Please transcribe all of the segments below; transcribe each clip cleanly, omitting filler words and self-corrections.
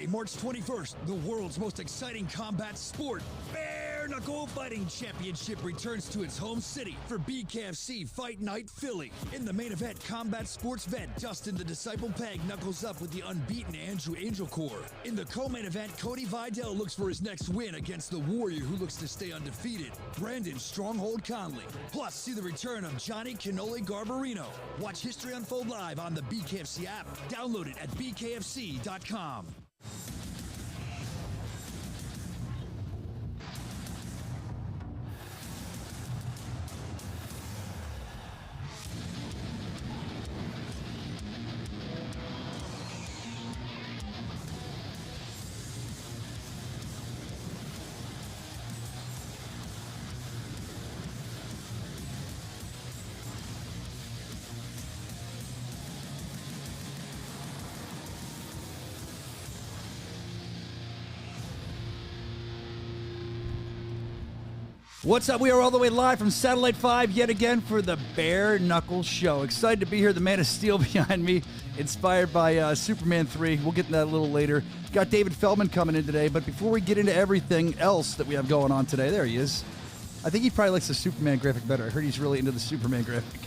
March 21st, the world's most exciting combat sport, Bare Knuckle Fighting Championship returns to its home city for BKFC Fight Night Philly. In the main event, combat sports vet Dustin the Disciple Peg knuckles up with the unbeaten Andrew Angelcore. In the co-main event, Cody Vidal looks for his next win against the Warrior who looks to stay undefeated, Brandon Stronghold Conley. Plus, see the return of Johnny Cannoli Garbarino. Watch history unfold live on the BKFC app. Download it at bkfc.com. What's up? We are all the way live from Satellite 5 yet again for the Bare Knuckle Show. Excited to be here. The Man of Steel behind me, inspired by Superman 3. We'll get to that a little later. Got David Feldman coming in today, but before we get into everything else that we have going on today, there he is. I think he probably likes the Superman graphic better. I heard he's really into the Superman graphic.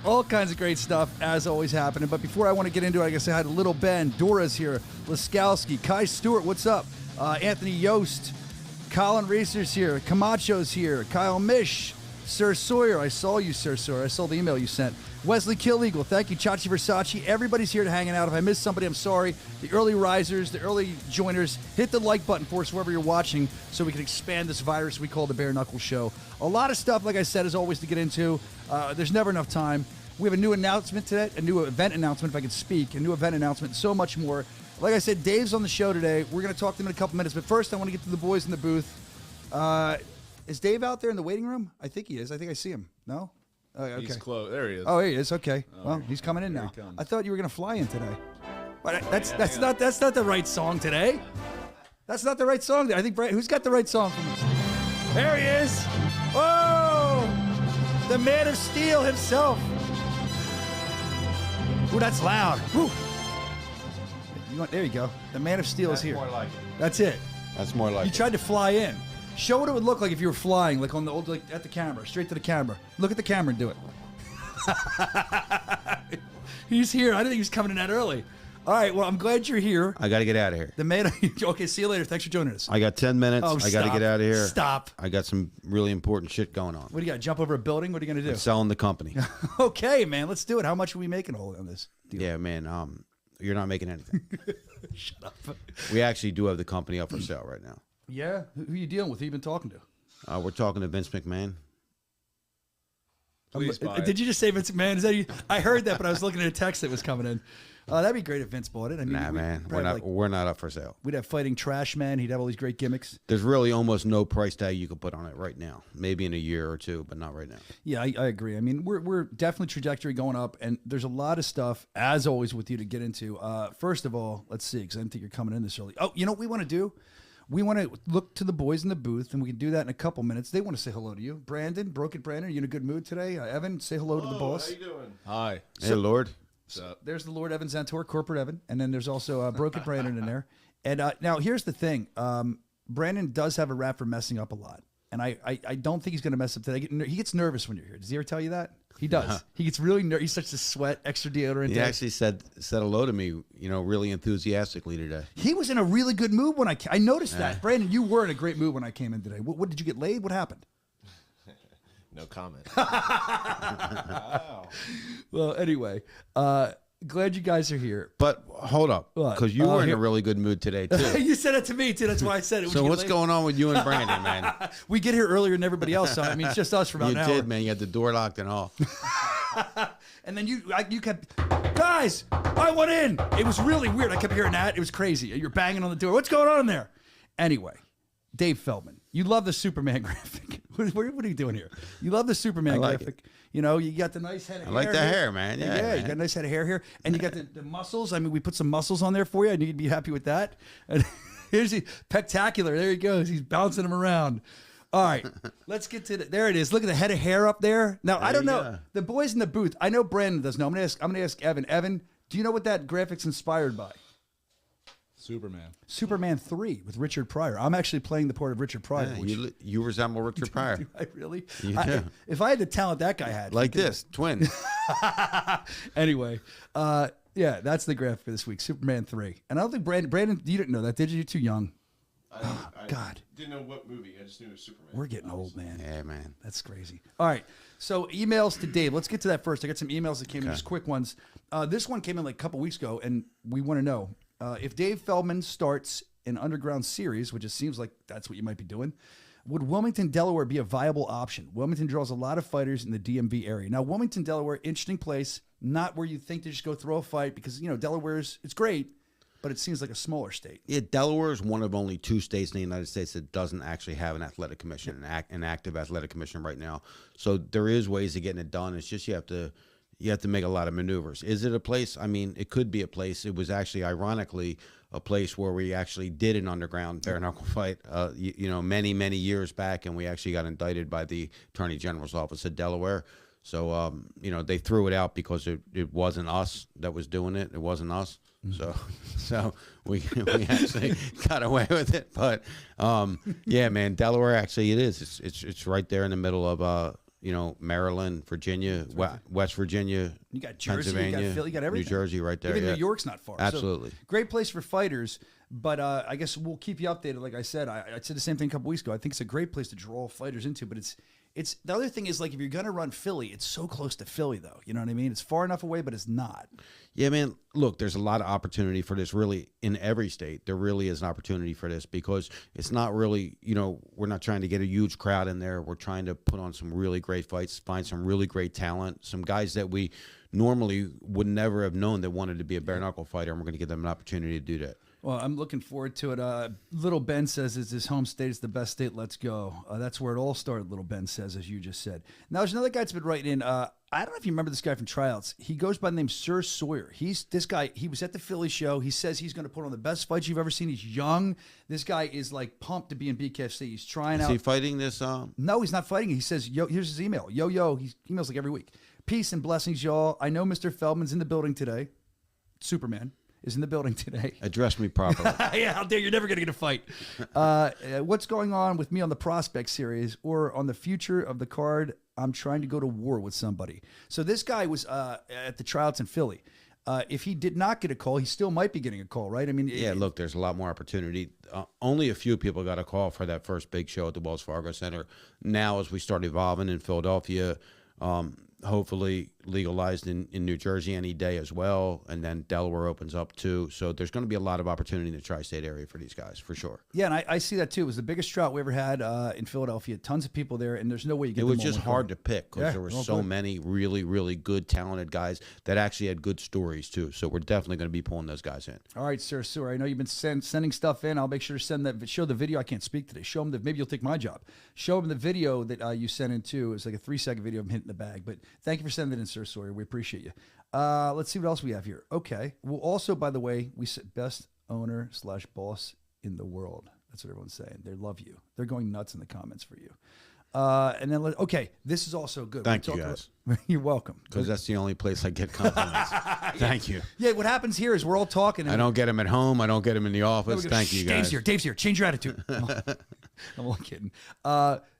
All kinds of great stuff, as always, happening. But before I want to get into it, I guess I had Little Ben, Dora's here, Laskowski, Kai Stewart, what's up? Anthony Yost, Colin Racer's here, Camacho's here, Kyle Mish, Sir Sawyer. I saw you, Sir Sawyer. I saw the email you sent. Wesley Killeagle, thank you. Chachi Versace. Everybody's here to hanging out. If I missed somebody, I'm sorry. The early risers, the early joiners, hit the like button for us wherever you're watching so we can expand this virus we call the Bare Knuckle Show. A lot of stuff, like I said, as always, to get into. There's never enough time. We have a new announcement today, a new event announcement, if I could speak, a new event announcement, so much more. Like I said, Dave's on the show today. We're going to talk to him in a couple minutes, but first I want to get to the boys in the booth. Is Dave out there in the waiting room? I think he is. I think I see him. No? Oh, okay. He's close. There he is. Oh, he is. Okay. Oh, well, he's coming in now. I thought you were going to fly in today. But that's not the right song today. That's not the right song. I think who's got the right song for me? There he is. Oh, the Man of Steel himself. Ooh, that's loud. Woo. There you go. The Man of Steel is here. That's more like it. That's it. That's more like You tried to fly in. Show what it would look like if you were flying, like on the old, like at the camera, straight to the camera. Look at the camera and do it. He's here. I didn't think he was coming in that early. All right. Well, I'm glad you're here. I got to get out of here. The man. Okay. See you later. Thanks for joining us. I got 10 minutes. Oh, I got to get out of here. Stop. I got some really important shit going on. What do you got? Jump over a building? What are you going to do? I'm selling the company. Okay, man. Let's do it. How much are we making all on this deal? Yeah, man. You're not making anything. Shut up. We actually do have the company up for sale right now. Yeah. Who are you dealing with? Who you been talking to? We're talking to Vince McMahon. Please buy it. Did you just say Vince McMahon? Is that you? I heard that, but I was looking at a text that was coming in. That'd be great if Vince bought it. I mean, Nah, man. We're not up for sale. We'd have Fighting Trash Man. He'd have all these great gimmicks. There's really almost no price tag you could put on it right now. Maybe in a year or two, but not right now. Yeah, I agree. I mean, we're definitely trajectory going up, and there's a lot of stuff, as always, with you to get into. First of all, let's see, because I didn't think you're coming in this early. Oh, you know what we want to do? We want to look to the boys in the booth, and we can do that in a couple minutes. They want to say hello to you. Brandon, Broken Brandon, are you in a good mood today? Evan, say hello to the boss. How you doing? Hi. Hey, Lord. What's up? There's the Lord Evan Zantor, Corporate Evan, and then there's also Broken Brandon in there. And now here's the thing. Brandon does have a rap for messing up a lot, and I don't think he's going to mess up today. He gets nervous when you're here. Does he ever tell you that? He does. He gets really nervous. He starts to sweat, extra deodorant. He actually said hello to me, really enthusiastically today. He was in a really good mood when I noticed that. Brandon, you were in a great mood when I came in today. What did you get laid? What happened? No comment. Wow. Well, anyway, glad you guys are here. But hold up, because you were in a really good mood today, too. You said it to me, too. That's why I said it. So what's going on with you and Brandon, man? We get here earlier than everybody else, so I mean, it's just us for about an hour. You did, man. You had the door locked and all. And then you kept, guys, I want in. It was really weird. I kept hearing that. It was crazy. You're banging on the door. What's going on in there? Anyway, Dave Feldman, you love the Superman graphic. What are you doing here? You love the Superman graphic. You got the nice head of hair. I like the hair, man. Yeah, man. You got a nice head of hair here. And you got the muscles. I mean, we put some muscles on there for you. I knew you'd be happy with that. And here's the spectacular. There he goes. He's bouncing them around. All right, let's get to there. It is. Look at the head of hair up there. Now, I don't know. The boys in the booth, I know Brandon doesn't know. I'm going to ask Evan. Evan, do you know what that graphic's inspired by? Superman 3 with Richard Pryor. I'm actually playing the part of Richard Pryor. Yeah, which, you resemble Richard Pryor. do I really? You do. If I had the talent that guy had. Like this, twin. Anyway, yeah, that's the graph for this week, Superman 3. And I don't think Brandon, you didn't know that, did you? You're too young. I God. didn't know what movie. I just knew it was Superman. We're getting old, man. Yeah, man. That's crazy. All right. So emails to Dave. Let's get to that first. I got some emails that came in, just quick ones. This one came in like a couple weeks ago, and we want to know if Dave Feldman starts an underground series, which it seems like that's what you might be doing, would Wilmington, Delaware be a viable option? Wilmington draws a lot of fighters in the DMV area. Now, Wilmington, Delaware, interesting place, not where you think to just go throw a fight because, Delaware's, it's great, but it seems like a smaller state. Yeah, Delaware is one of only 2 states in the United States that doesn't actually have an athletic commission, an active athletic commission right now. So there is ways of getting it done. It's just you have to make a lot of maneuvers. Is it a place? I mean, it could be a place. It was actually, ironically, a place where we actually did an underground bare knuckle fight, many, many years back, and we actually got indicted by the Attorney General's office of Delaware. So, they threw it out because it wasn't us that was doing it. It wasn't us. So we actually got away with it. But yeah, man, Delaware actually it is. It's right there in the middle of Maryland, Virginia, West Virginia. You got Jersey, Pennsylvania, you got Philly, you got everything. New Jersey, right there. Even yeah. New York's not far. Absolutely, so, great place for fighters. But I guess we'll keep you updated. Like I said, I said the same thing a couple weeks ago. I think it's a great place to draw fighters into. But it's the other thing is like if you're gonna run Philly, it's so close to Philly though. You know what I mean? It's far enough away, but it's not. Yeah, man. Look, there's a lot of opportunity for this really in every state. There really is an opportunity for this because it's not really, we're not trying to get a huge crowd in there. We're trying to put on some really great fights, find some really great talent, some guys that we normally would never have known that wanted to be a bare knuckle fighter, and we're going to give them an opportunity to do that. Well, I'm looking forward to it. Little Ben says it's his home state. It's the best state. Let's go. That's where it all started, Little Ben says, as you just said. Now, there's another guy that's been writing in. I don't know if you remember this guy from tryouts. He goes by the name Sir Sawyer. This guy, he was at the Philly show. He says he's going to put on the best fights you've ever seen. He's young. This guy is like pumped to be in BKFC. He's trying out. Is he fighting this? No, he's not fighting. He says, yo, here's his email. Yo, he emails like every week. Peace and blessings, y'all. I know Mr. Feldman's in the building today. Superman is in the building today. Address me properly. Yeah, how dare you're never going to get a fight. What's going on with me on the Prospect series or on the future of the card? I'm trying to go to war with somebody. So this guy was at the tryouts in Philly. If he did not get a call, he still might be getting a call, right? I mean, yeah, look, there's a lot more opportunity. Only a few people got a call for that first big show at the Wells Fargo Center. Now, as we start evolving in Philadelphia, hopefully legalized in New Jersey any day as well, and then Delaware opens up too. So there's going to be a lot of opportunity in the tri-state area for these guys, for sure. Yeah, and I see that too. It was the biggest trout we ever had in Philadelphia. Tons of people there, and there's no way you get it them was just hard to pick because there were so good. many really, really good, talented guys that actually had good stories too. So we're definitely going to be pulling those guys in. All right, Sir Sewer. I know you've been sending stuff in. I'll make sure to send that. Show the video. I can't speak today. Show them maybe you'll take my job. Show them the video that you sent in too. It's like a 3-second video of him hitting the bag. But thank you for sending it in, Sir Sawyer. We appreciate you. Let's see what else we have here. Okay. Well, also, by the way, we said best owner / boss in the world. That's what everyone's saying. They love you. They're going nuts in the comments for you. And then, okay, this is also good. Thank you, guys. You're welcome. Because that's the only place I get compliments. Thank you. Yeah, what happens here is we're all talking. I don't get them at home. I don't get them in the office. Thank you, guys. Dave's here. Change your attitude. I'm only kidding.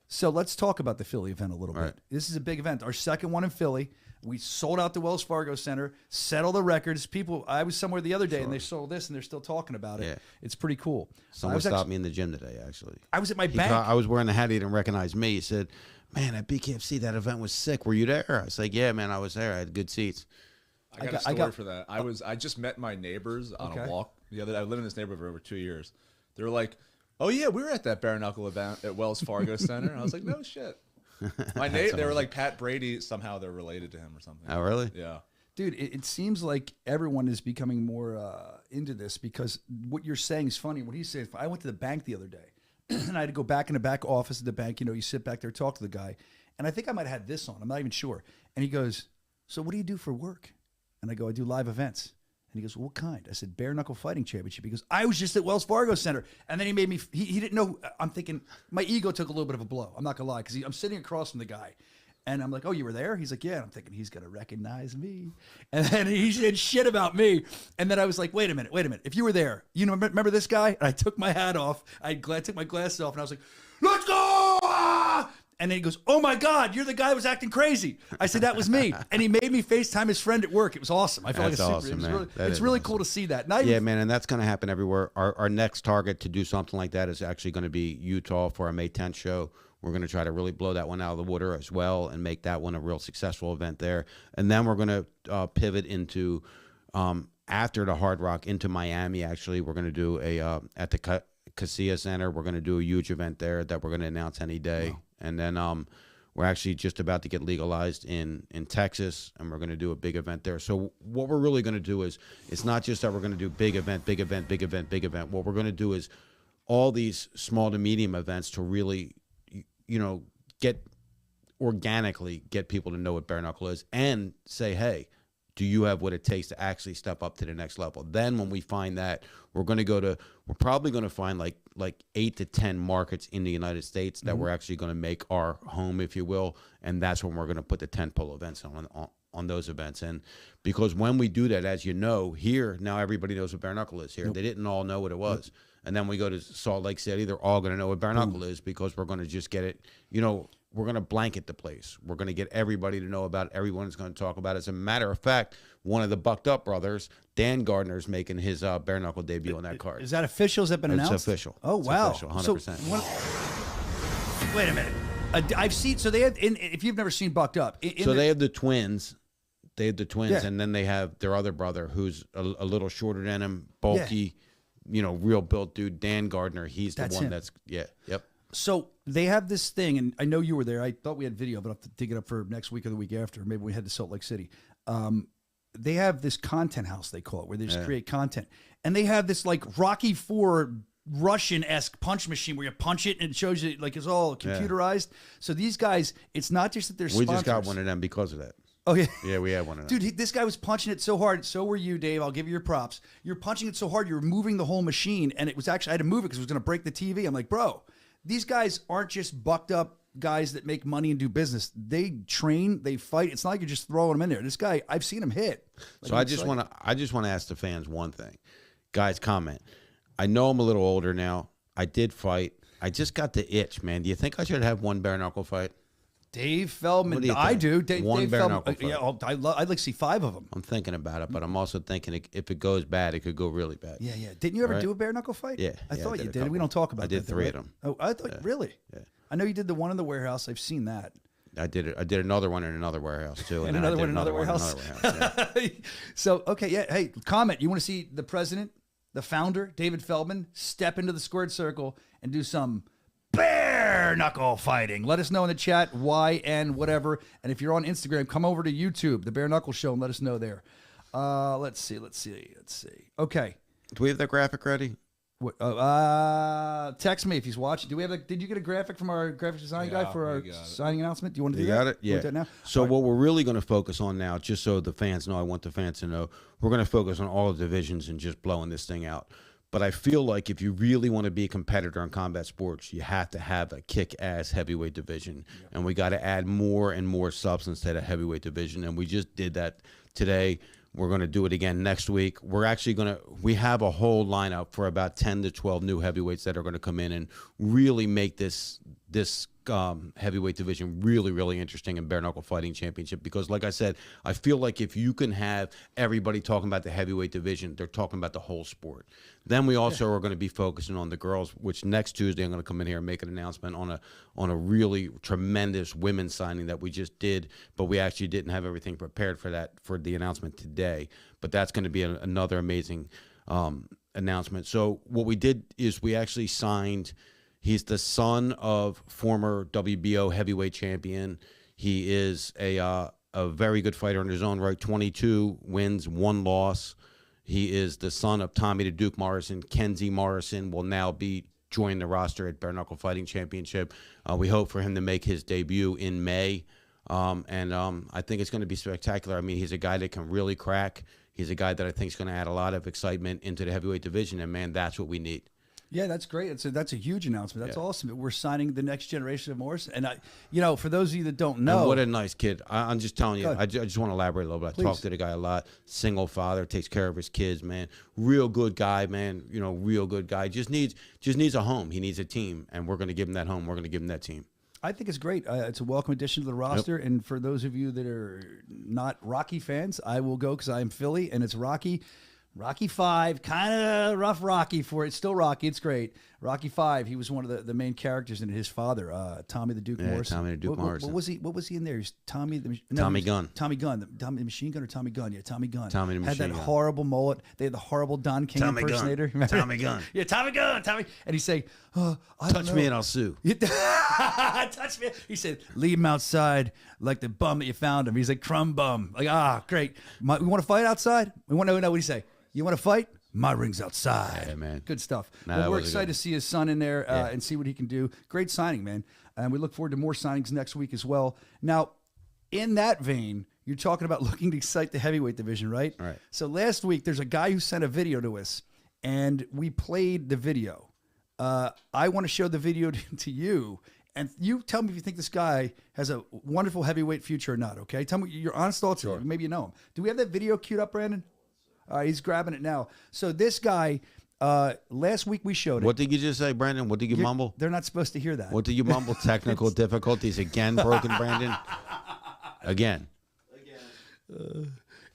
So let's talk about the Philly event a little bit. This is a big event. Our second one in Philly. We sold out the Wells Fargo Center, set all the records. People, I was somewhere the other day and they sold this and they're still talking about it. Yeah. It's pretty cool. Someone stopped me in the gym today, actually. I was at my bank. I was wearing a hat. He didn't recognize me. He said, man, at BKFC, that event was sick. Were you there? I was like, yeah, man, I was there. I had good seats. I got a story for that. I just met my neighbors on a walk the other day. I lived in this neighborhood for over 2 years. They were like, oh, yeah, we were at that bare knuckle event at Wells Fargo Center. And I was like, no shit. They were like Pat Brady. Somehow they're related to him or something. Oh, really? Yeah. Dude, it seems like everyone is becoming more into this because what you're saying is funny. What he's saying, I went to the bank the other day and I had to go back in the back office of the bank. You know, you sit back there, talk to the guy. And I think I might have had this on. I'm not even sure. And he goes, so what do you do for work? And I go, I do live events. And he goes, well, what kind? I said, bare knuckle fighting championship. He goes, I was just at Wells Fargo Center. And then he made me, he didn't know. I'm thinking, my ego took a little bit of a blow. I'm not going to lie, because I'm sitting across from the guy. And I'm like, oh, you were there? He's like, yeah. And I'm thinking he's going to recognize me. And then he said shit about me. And then I was like, wait a minute. If you were there, you know, remember this guy? And I took my hat off. I took my glasses off and I was like, let's go. Ah! And then he goes, oh my God, you're the guy who was acting crazy. I said, that was me. And he made me FaceTime his friend at work. It was awesome. I felt That's like a awesome, super, man. it's really cool to see that. Yeah, man, and that's going to happen everywhere. Our next target to do something like that is actually going to be Utah for our May 10th show. We're going to try to really blow that one out of the water as well and make that one a real successful event there. And then we're going to pivot into, after the Hard Rock, into Miami, actually. We're going to do at the Casilla Center, we're going to do a huge event there that we're going to announce any day. Wow. And then we're actually just about to get legalized in Texas, and we're going to do a big event there. So what we're really going to do is, it's not just that we're going to do big event. What we're going to do is all these small to medium events to really, you know, organically get people to know what bare knuckle is and say, hey, do you have what it takes to actually step up to the next level? Then when we find that, we're probably going to find like 8 to 10 markets in the United States that we're actually going to make our home, if you will. And that's when we're going to put the tentpole events on those events. And because when we do that, as you know, here, now everybody knows what bare knuckle is here. Nope. They didn't all know what it was. Nope. And then we go to Salt Lake City, they're all going to know what bare knuckle is because we're going to just get it, you know, we're going to blanket the place. We're going to get everybody to know about it. Everyone's going to talk about it. As a matter of fact, one of the Bucked Up brothers, Dan Gardner's making his bare knuckle debut on that card. Is that official? Has that been announced? It's official. Oh, wow. It's official, 100%. So, wait a minute. I've seen, so they have, if you've never seen Bucked Up. They have the twins. They have the twins, Yeah. and then they have their other brother who's a little shorter than him, bulky, you know, real built dude. Dan Gardner, he's the one that's, yep. So they have this thing, and I know you were there. I thought we had video, but I'll have to dig it up for next week or the week after. Maybe we head to Salt Lake City. They have this content house, they call it, where they just create content. And they have this like Rocky IV Russian-esque punch machine where you punch it and it shows you like it's all computerized. So these guys, it's not just that they're sponsors. We just got one of them because of that. Oh, yeah. Yeah, we had one of them. Dude, this guy was punching it so hard. So were you, Dave. I'll give you your props. You're punching it so hard, you're moving the whole machine. And it was actually, I had to move it because it was going to break the TV. I'm like, bro, these guys aren't just bucked up guys that make money and do business. They train, they fight. It's not like you're just throwing them in there. This guy, I've seen him hit. Like, so I just want to ask the fans one thing. Guys, comment. I know I'm a little older now. I did fight. I just got the itch, man. Do you think I should have one bare knuckle fight? Dave Feldman. Do I do. One Dave bare Feldman. knuckle fight. Yeah, I'd like to see 5 of them. I'm thinking about it, but I'm also thinking if it goes bad, it could go really bad. Yeah. Didn't you ever do a bare knuckle fight? Yeah. I thought you did. We don't talk about that. I did 3 of them. Oh, I thought, really? Yeah. I know you did the one in the warehouse. I've seen that. I did it. I did another one in another warehouse too, and another one in another warehouse. Yeah. So, okay, yeah. Hey, comment. You want to see the president, the founder, David Feldman, step into the squared circle and do some bare knuckle fighting? Let us know in the chat why and whatever. And if you're on Instagram, come over to YouTube, the Bare Knuckle Show, and let us know there. Let's see. Okay. Do we have that graphic ready? Text me if he's watching. Did you get a graphic from our graphic design guy for our signing announcement? Do you want to do that? You got it? Yeah. That now? So what we're really going to focus on now, just so the fans know, I want the fans to know, we're going to focus on all the divisions and just blowing this thing out. But I feel like if you really want to be a competitor in combat sports, you have to have a kick-ass heavyweight division. Yeah. And we got to add more and more substance to the heavyweight division. And we just did that today. We're going to do it again next week. We have a whole lineup for about 10 to 12 new heavyweights that are going to come in and really make this heavyweight division really, really interesting in Bare Knuckle Fighting Championship. Because like I said, I feel like if you can have everybody talking about the heavyweight division, they're talking about the whole sport. Then we also are going to be focusing on the girls, which next Tuesday I'm going to come in here and make an announcement on a really tremendous women's signing that we just did, but we actually didn't have everything prepared for the announcement today. But that's going to be another amazing announcement. So what we did is we actually signed. He's the son of former WBO heavyweight champion. He is a very good fighter in his own right. 22 wins, 1 loss. He is the son of Tommy the Duke Morrison. Kenzie Morrison will now be joining the roster at Bare Knuckle Fighting Championship. We hope for him to make his debut in May. I think it's going to be spectacular. I mean, he's a guy that can really crack. He's a guy that I think is going to add a lot of excitement into the heavyweight division. And, man, that's what we need. Yeah, that's great. That's a huge announcement. That's awesome. We're signing the next generation of Morris. And for those of you that don't know, and what a nice kid. I'm just telling you. I just want to elaborate a little bit. I talk to the guy a lot. Single father, takes care of his kids, man. Real good guy, man. Real good guy. Just needs a home. He needs a team, and we're going to give him that home. We're going to give him that team. I think it's great. It's a welcome addition to the roster. Yep. And for those of you that are not Rocky fans, I will go because I'm Philly, and it's Rocky. Rocky 5, kind of rough Rocky for it. Still Rocky. It's great. Rocky 5, he was one of the main characters in it. His father, Tommy the Duke Morrison. Tommy the Duke Morrison. What was he in there? He was Tommy the Gunn. Tommy Gunn. The machine gun or Tommy Gunn? Yeah, Tommy Gunn. Tommy the machine gun. Had that horrible mullet. They had the horrible Don King impersonator. Tommy Gunn. Yeah, Tommy Gunn. Tommy. And he'd say, touch me and I'll sue. Touch me. He said, leave him outside like the bum that you found him. He's like, crumb bum. Like, great. We want to fight outside? We want to know what he say. You want to fight? My ring's outside. Yeah, man. Good stuff. Well, we're excited to see his son in there and see what he can do. Great signing, man. And we look forward to more signings next week as well. Now, in that vein, you're talking about looking to excite the heavyweight division, right? Right. So last week, there's a guy who sent a video to us, and we played the video. I want to show the video to you, and you tell me if you think this guy has a wonderful heavyweight future or not, okay? Tell me your honest thoughts. Sure. Maybe you know him. Do we have that video queued up, Brandon? He's grabbing it now. So this guy, last week we showed it. What did you just say, Brandon? What did you mumble? They're not supposed to hear that. What did you mumble? Technical difficulties again, broken Brandon? Again.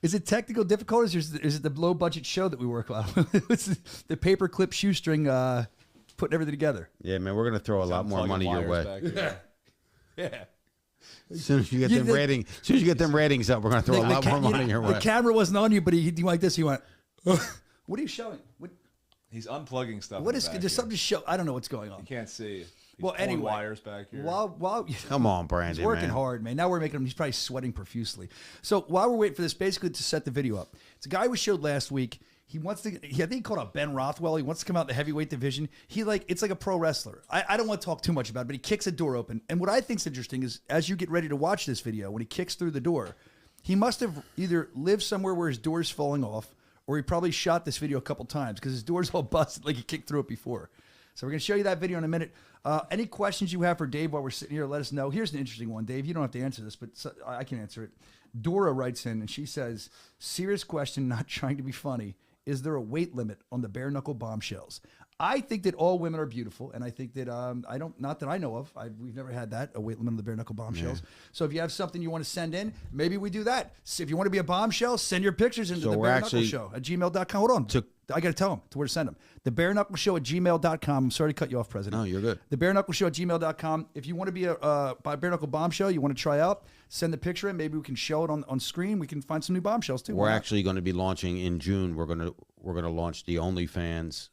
Is it technical difficulties or is it the low-budget show that we work on? It's the paperclip shoestring putting everything together. Yeah, man, we're going to throw a lot more money your way. Yeah. As soon as you get them ratings up, we're going to throw a lot more money your way. The camera wasn't on you, but he went like this. He went, what are you showing? He's unplugging stuff. What is there's something to show? I don't know what's going on. You can't see. Well, anyway, wires back here. While come on, Brandon, he's working hard, man. Now we're making him. He's probably sweating profusely. So while we're waiting for this, basically to set the video up, it's a guy we showed last week. He wants to. I think he called out Ben Rothwell. He wants to come out in the heavyweight division. It's like a pro wrestler. I don't want to talk too much about it, but he kicks a door open. And what I think is interesting is as you get ready to watch this video, when he kicks through the door, he must have either lived somewhere where his door's falling off, or he probably shot this video a couple times because his door's all busted like he kicked through it before. So we're going to show you that video in a minute. Any questions you have for Dave while we're sitting here, let us know. Here's an interesting one, Dave. You don't have to answer this, but I can answer it. Dora writes in, and she says, serious question, not trying to be funny. Is there a weight limit on the bare knuckle bombshells? I think that all women are beautiful, and I think that not that I know of. We've never had that, a weight limit on the bare knuckle bombshells. Yeah. So if you have something you want to send in, maybe we do that. So if you want to be a bombshell, send your pictures into the bare knuckle show at gmail.com. Hold on. I got to tell them where to send them. The bare knuckle show at gmail.com. I'm sorry to cut you off, President. No, you're good. The bare knuckle show at gmail.com. If you want to be a bare knuckle bombshell, you want to try out, send the picture in. Maybe we can show it on screen. We can find some new bombshells too. We're actually going to be launching in June. We're going to launch the OnlyFans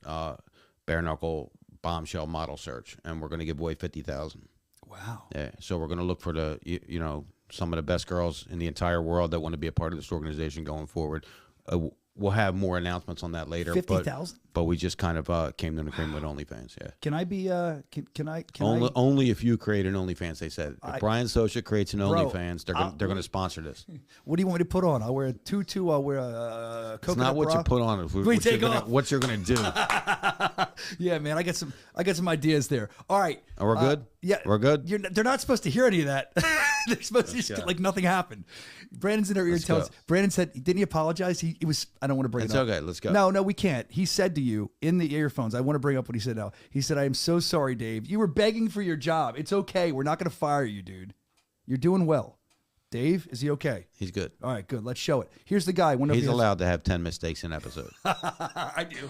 bare knuckle bombshell model search, and we're going to give away 50,000. Wow. Yeah. So we're going to look for some of the best girls in the entire world that want to be a part of this organization going forward. We'll have more announcements on that later. 50,000? But we just kind of came to an agreement with OnlyFans. Yeah. Can I be? Can I? Only if you create an OnlyFans. They said if Brian Soscia creates an OnlyFans, they're going to sponsor this. What do you want me to put on? I'll wear a tutu. I'll wear a coconut It's not what bra. you put on. What you're going to do. Yeah, man. I got some ideas there. All right. We're good. Yeah, we're good. They're not supposed to hear any of that. They're supposed to just like nothing happened. Brandon's in her ear. Brandon said, "Didn't he apologize? He was. I don't want to bring it up. It's okay. Let's go. No, we can't. He said to you in the earphones. I want to bring up what he said now. He said, "I am so sorry, Dave. You were begging for your job. It's okay. We're not going to fire you, dude. You're doing well." Dave, is he okay? He's good. All right, good. Let's show it. Here's the guy. He's allowed to have 10 mistakes an episode. I do.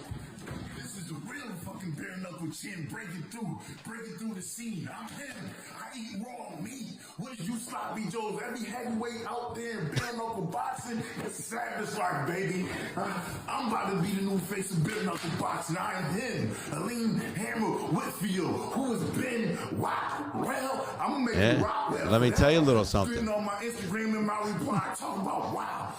This is the real fucking bare knuckle chin breaking through the scene. I'm him. I eat raw meat. What is you sloppy joes? Every heavyweight out there in bare knuckle boxing, it's savage life, baby. I'm about to be the new face of bare knuckle boxing. I am him, Aleem Hammer Whitfield, who has been well. I'm gonna make it rock. Well, let me tell you a little something. On my Instagram and my reply, talking about wow,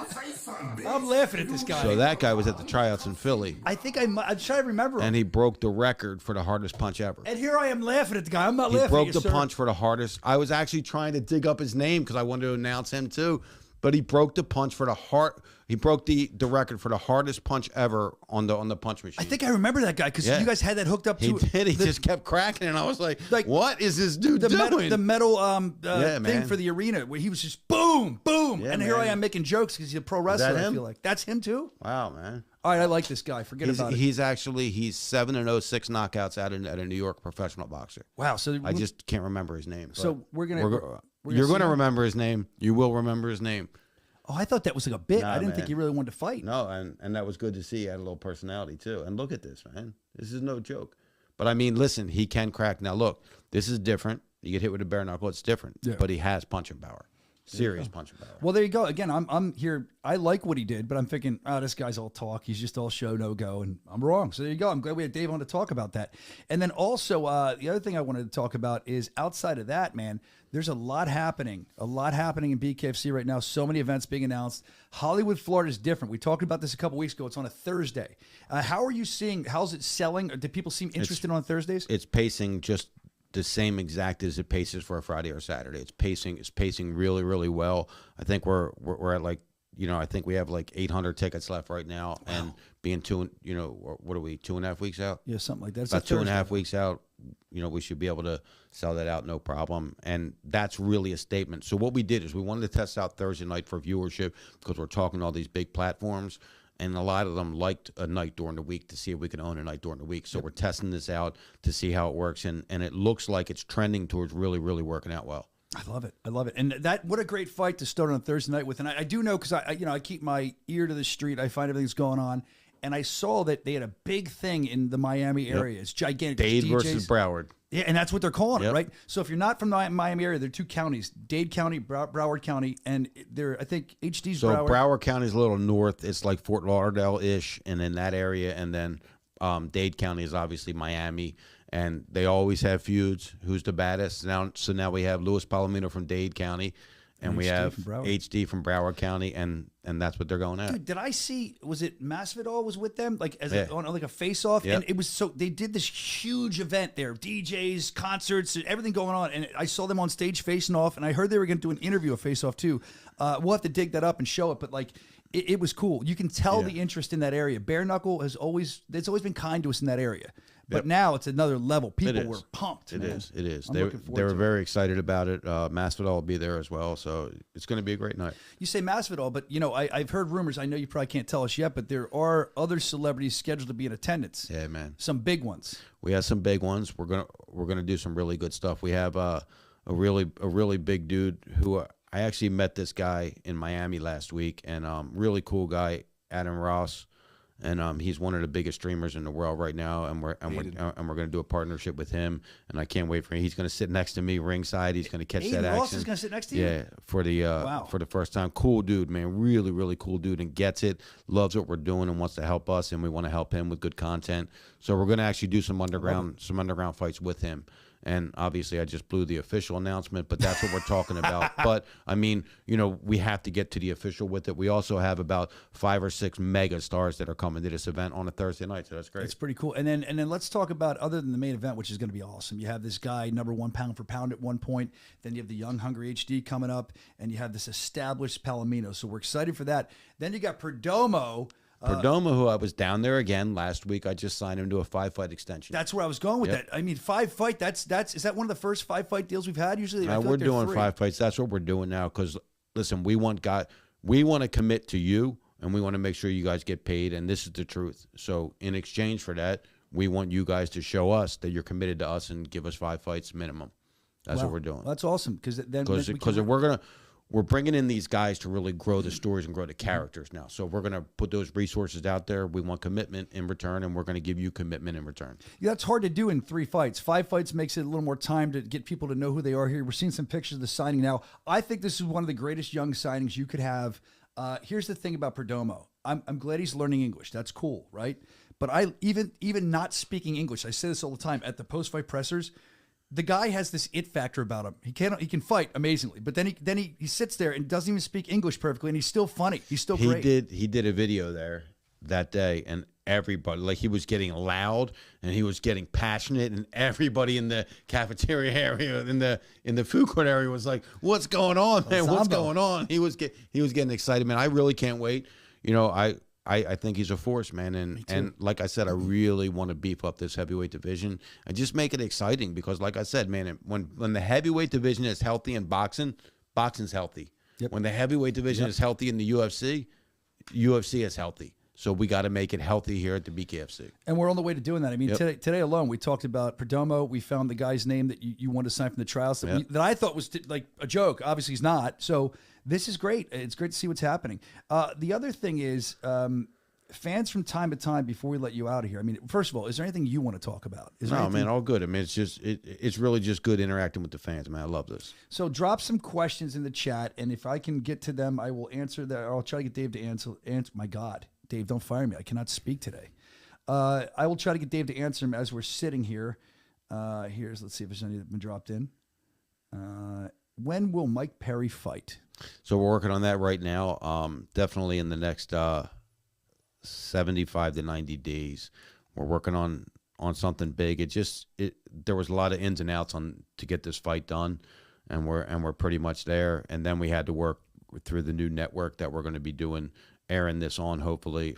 say something, bitch. I'm laughing at this guy. So that guy was at the tryouts in Philly. I think I'm trying to remember him. And he broke the record for the hardest punch ever. And here I am laughing at the guy. I'm not laughing at you, He broke the punch for the hardest. I was actually trying to dig up his name because I wanted to announce him too. but he broke the punch for the heart. He broke the record for the hardest punch ever on the punch machine. I think I remember that guy because you guys had that hooked up to. He did. He just kept cracking, and I was like, "What is this dude doing?" The metal thing for the arena where he was just boom, boom, and here I am making jokes because he's a pro wrestler. I feel like that's him too. Wow, man. All right, I like this guy. Forget about it. He's 7-0, 6 knockouts out of a New York professional boxer. Wow. So I just can't remember his name. So you're gonna remember his name. You will remember his name. Oh, I thought that was like a bit. Nah, I didn't think he really wanted to fight. No, and that was good to see. He had a little personality too. And look at this, man. This is no joke. But I mean, listen, he can crack. Now look, this is different. You get hit with a bare knuckle, it's different. Yeah. But he has punching power. Serious punching power. Well, there you go. Again, I'm here. I like what he did, but I'm thinking, this guy's all talk. He's just all show, no go, and I'm wrong. So there you go. I'm glad we had Dave on to talk about that. And then also, the other thing I wanted to talk about is outside of that, man, there's a lot happening in BKFC right now. So many events being announced. Hollywood, Florida is different. We talked about this a couple weeks ago. It's on a Thursday. How are you seeing? How's it selling? Or do people seem interested on Thursdays? It's pacing just the same exact as it paces for a Friday or Saturday. It's pacing really, really well. I think we're at like, I think we have like 800 tickets left right now. Wow. And being what are we, 2.5 weeks out? Yeah, something like that. It's about 2.5 weeks out, we should be able to sell that out no problem. And that's really a statement. So what we did is we wanted to test out Thursday night for viewership because we're talking to all these big platforms. And a lot of them liked a night during the week to see if we can own a night during the week. So we're testing this out to see how it works. And it looks like it's trending towards really, really working out well. I love it. And what a great fight to start on Thursday night with. And I do know because I keep my ear to the street. I find everything's going on. And I saw that they had a big thing in the Miami area. It's gigantic. Dade versus Broward. Yeah, and that's what they're calling it, right? So if you're not from the Miami area, there are two counties, Dade County, Broward County, and I think HD's so Broward. Broward County is a little north. It's like Fort Lauderdale-ish, and in that area. And then Dade County is obviously Miami. And they always have feuds. Who's the baddest? So now we have Louis Palomino from Dade County. And we have HD from Broward County, and that's what they're going at. Dude, did I see? Was it Masvidal was with them, like on like a face-off? Yep. And it was they did this huge event there, DJs, concerts, everything going on. And I saw them on stage facing off, and I heard they were going to do an interview of face-off too. We'll have to dig that up and show it, but like it was cool. You can tell the interest in that area. Bare Knuckle it's always been kind to us in that area. But now it's another level. People were pumped. It is. They were very excited about it. Masvidal will be there as well, so it's going to be a great night. You say Masvidal, but I've heard rumors. I know you probably can't tell us yet, but there are other celebrities scheduled to be in attendance. Yeah, man. Some big ones. We have some big ones. We're gonna do some really good stuff. We have a really big dude who I actually met this guy in Miami last week, and really cool guy, Adam Ross. And he's one of the biggest streamers in the world right now, and we're going to do a partnership with him, and I can't wait for him. He's going to sit next to me ringside. He's going to catch that action. Ross is going to sit next to you. Yeah, for the first time. Cool dude, man. Really, really cool dude, and gets it. Loves what we're doing and wants to help us, and we want to help him with good content. So we're going to actually do some underground fights with him. And obviously, I just blew the official announcement, but that's what we're talking about. But, I mean, we have to get to the official with it. We also have about 5 or 6 mega stars that are coming to this event on a Thursday night, so that's great. It's pretty cool. And then let's talk about, other than the main event, which is going to be awesome. You have this guy, number 1 pound for pound at one point. Then you have the young, hungry HD coming up, and you have this established Palomino. So we're excited for that. Then you got Perdomo. Perdomo, who I was down there again last week, I just signed him to a 5-fight extension. That's where I was going with that. I mean, 5-fight. Is that one of the first 5-fight deals we've had? Usually, we're doing 5 fights. That's what we're doing now. Because listen, we want to commit to you, and we want to make sure you guys get paid. And this is the truth. So in exchange for that, we want you guys to show us that you're committed to us and give us 5 fights minimum. That's what we're doing. That's awesome. Because we're bringing in these guys to really grow the stories and grow the characters now. So we're going to put those resources out there. We want commitment in return, and we're going to give you commitment in return. Yeah, that's hard to do in 3 fights. 5 fights makes it a little more time to get people to know who they are here. We're seeing some pictures of the signing now. I think this is one of the greatest young signings you could have. Here's the thing about Perdomo. I'm glad he's learning English. That's cool, right? But even not speaking English, I say this all the time at the post-fight pressers, the guy has this it factor about him. He can fight amazingly, but then he sits there and doesn't even speak English perfectly, and he's still funny. He's still great. He did a video there that day, and everybody. Like, he was getting loud and he was getting passionate, and everybody in the cafeteria area, in the food court area, was like, "What's going on, man? What's going on?" He was getting excited, man. I really can't wait. You know, I think he's a force, man, and like I said, I really want to beef up this heavyweight division and just make it exciting, because, like I said, man, when the heavyweight division is healthy in boxing's healthy. Yep. When the heavyweight division is healthy in the UFC is healthy. So we got to make it healthy here at the BKFC. And we're on the way to doing that. I mean, today alone, we talked about Perdomo. We found the guy's name that you wanted to sign from the trials that I thought was like a joke. Obviously, he's not. So this is great. It's great to see what's happening. The other thing is, fans from time to time, before we let you out of here, I mean, first of all, is there anything you want to talk about? No, man, all good. I mean, it's really just good interacting with the fans, man. I love this. So drop some questions in the chat, and if I can get to them, I will answer that. Or I'll try to get Dave to answer. My God, Dave, don't fire me. I cannot speak today. I will try to get Dave to answer them as we're sitting here. Let's see if there's any that have been dropped in. When will Mike Perry fight? So we're working on that right now. Definitely in the next 75 to 90 days. We're working on something big. There was a lot of ins and outs to get this fight done, and we're pretty much there. And then we had to work through the new network that we're going to be airing this on, hopefully.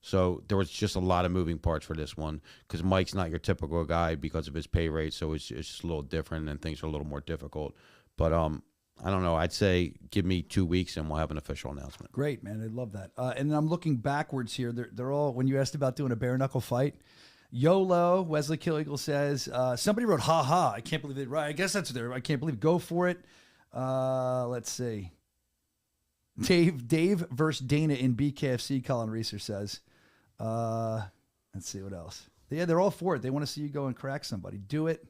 So there was just a lot of moving parts for this one, because Mike's not your typical guy because of his pay rate, so it's just a little different and things are a little more difficult. But I don't know. I'd say give me 2 weeks and we'll have an official announcement. Great, man. I love that. And I'm looking backwards here. They're all, when you asked about doing a bare knuckle fight, YOLO, Wesley Kill Eagle says, somebody wrote, ha ha. I can't believe it. Right. I guess that's there. I can't believe. Go for it. Let's see. Dave versus Dana in BKFC, Colin Reeser says. Let's see what else. Yeah, they're all for it. They want to see you go and crack somebody. Do it.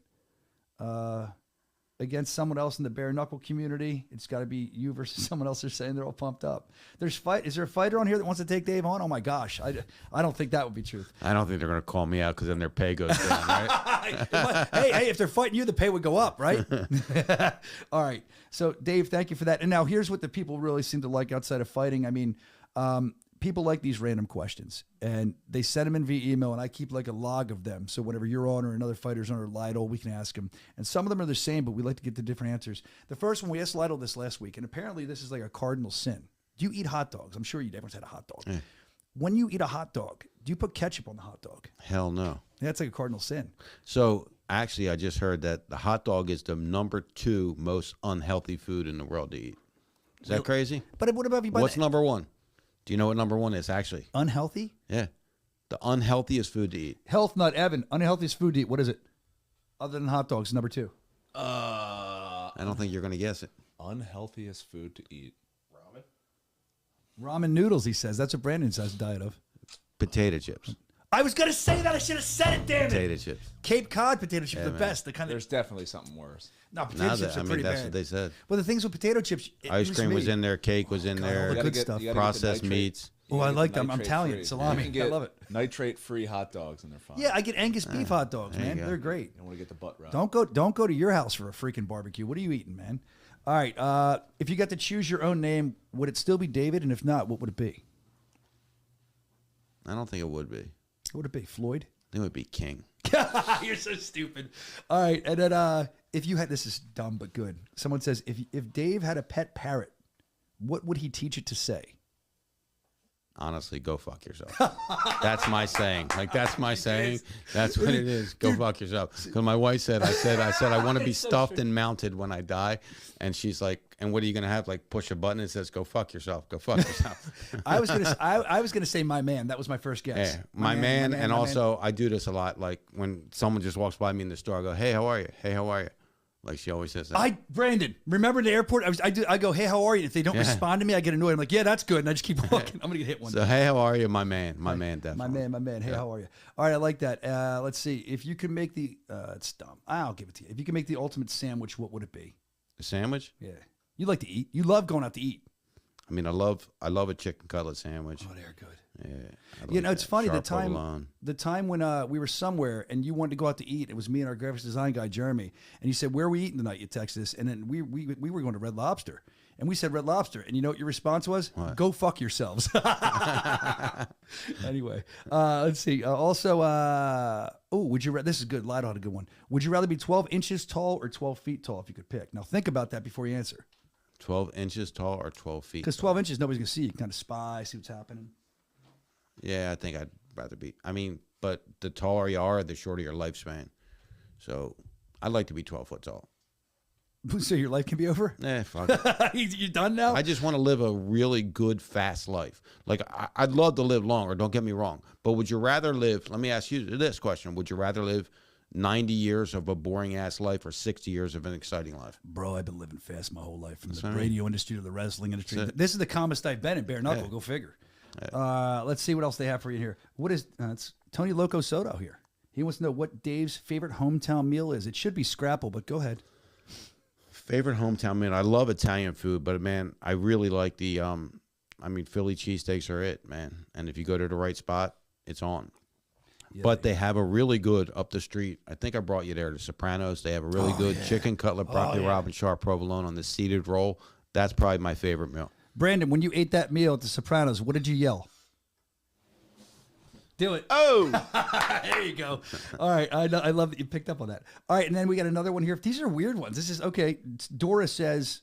Against someone else in the bare knuckle community. It's got to be you versus someone else. They're saying they're all pumped up. Is there a fighter on here that wants to take Dave on? Oh my gosh. I don't think that would be truth. I don't think they're going to call me out, because then their pay goes down, right? hey, if they're fighting you, the pay would go up, right? All right. So Dave, thank you for that. And now here's what the people really seem to like outside of fighting. I mean, people like these random questions, and they send them in via email, and I keep like a log of them. So whenever you're on or another fighter's on or Lytle, we can ask them. And some of them are the same, but we like to get the different answers. The first one, we asked Lytle this last week, and apparently this is like a cardinal sin. Do you eat hot dogs? I'm sure everyone's had a hot dog. Yeah. When you eat a hot dog, do you put ketchup on the hot dog? Hell no. That's like a cardinal sin. So actually, I just heard that the hot dog is the number 2 most unhealthy food in the world to eat. Is that crazy? But what about if you buy What's number 1? Do you know what number 1 is, actually? Unhealthy? Yeah. The unhealthiest food to eat. Health Nut Evan, unhealthiest food to eat. What is it? Other than hot dogs, number 2. I don't think you're going to guess it. Unhealthiest food to eat. Ramen noodles, he says. That's what Brandon's has a diet of. Potato chips. I was going to say that. I should have said it, damn it. Potato chips. Cape Cod potato chips are the best. There's definitely something worse. No, potato chips are pretty bad. That's what they said. Well, the things with potato chips. Ice cream was in there. Cake was in there. All the good stuff. Processed meats. Oh, I like them. I'm Italian. Salami. I love it. Nitrate-free hot dogs, and they're fine. Yeah, I get Angus beef hot dogs, man. They're great. You don't want to get the butt round. Don't go to your house for a freaking barbecue. What are you eating, man? All right. If you got to choose your own name, would it still be David? And if not, what would it be? I don't think it would be. What would it be? Floyd? It would be King. You're so stupid. All right. And then if you had, this is dumb but good. Someone says, if Dave had a pet parrot, what would he teach it to say? Honestly, go fuck yourself. That's my saying. Like, that's my saying. That's what it is. Go fuck yourself. Because my wife said, I said, I want to be stuffed and mounted when I die. And she's like, and what are you going to have? Like, push a button that says, go fuck yourself. Go fuck yourself. I was gonna say my man. That was my first guess. Yeah, my man. And also, I do this a lot. Like, when someone just walks by me in the store, I go, hey, how are you? Hey, how are you? Like, she always says that. Brandon, remember in the airport? I go, hey, how are you? If they don't respond to me, I get annoyed. I'm like, yeah, that's good. And I just keep walking. I'm going to get hit one. So, hey, how are you? My man, definitely. My man. Hey, how are you? All right, I like that. Let's see. If you could make it's dumb. I'll give it to you. If you could make the ultimate sandwich, what would it be? A sandwich? Yeah. You like to eat. You love going out to eat. I mean, I love a chicken cutlet sandwich. Oh, they're good. Yeah, it's funny. The time when we were somewhere and you wanted to go out to eat, it was me and our graphics design guy Jeremy, and you said, "Where are we eating tonight?" You texted us, and then we were going to Red Lobster, And we said Red Lobster. And you know what your response was? What? Go fuck yourselves. Anyway, let's see. Would you rather, this is good. Lido had a good one. Would you rather be 12 inches tall or 12 feet tall if you could pick? Now think about that before you answer. 12 inches tall or 12 feet? Because 12 inches, nobody's going to see. You can kind of spy, see what's happening. Yeah, I think I'd rather be. I mean, but the taller you are, the shorter your lifespan. So I'd like to be 12 foot tall. So your life can be over? Fuck it. You done now? I just want to live a really good, fast life. Like, I'd love to live longer, don't get me wrong. But would you rather live, let me ask you this question. Would you rather live 90 years of a boring-ass life or 60 years of an exciting life? Bro, I've been living fast my whole life, from the radio industry to the wrestling industry. This is the calmest I've been in bare knuckle. Yeah. Go figure. Let's see what else they have for you here. What is it's Tony Loco Soto here. He wants to know what Dave's favorite hometown meal is. It should be Scrapple, but go ahead. Favorite hometown meal? I love Italian food, but man, I really like the Philly cheesesteaks are it, man. And if you go to the right spot, it's on. Yeah, but they have a really good up the street. I think I brought you there, the Sopranos. They have a really good chicken cutlet, broccoli Robin sharp provolone on the seeded roll. That's probably my favorite meal. Brandon, when you ate that meal at the Sopranos, what did you yell? Do it. Oh, there you go. All right. I love that you picked up on that. All right. And then we got another one here. These are weird ones. This is okay. Dora says,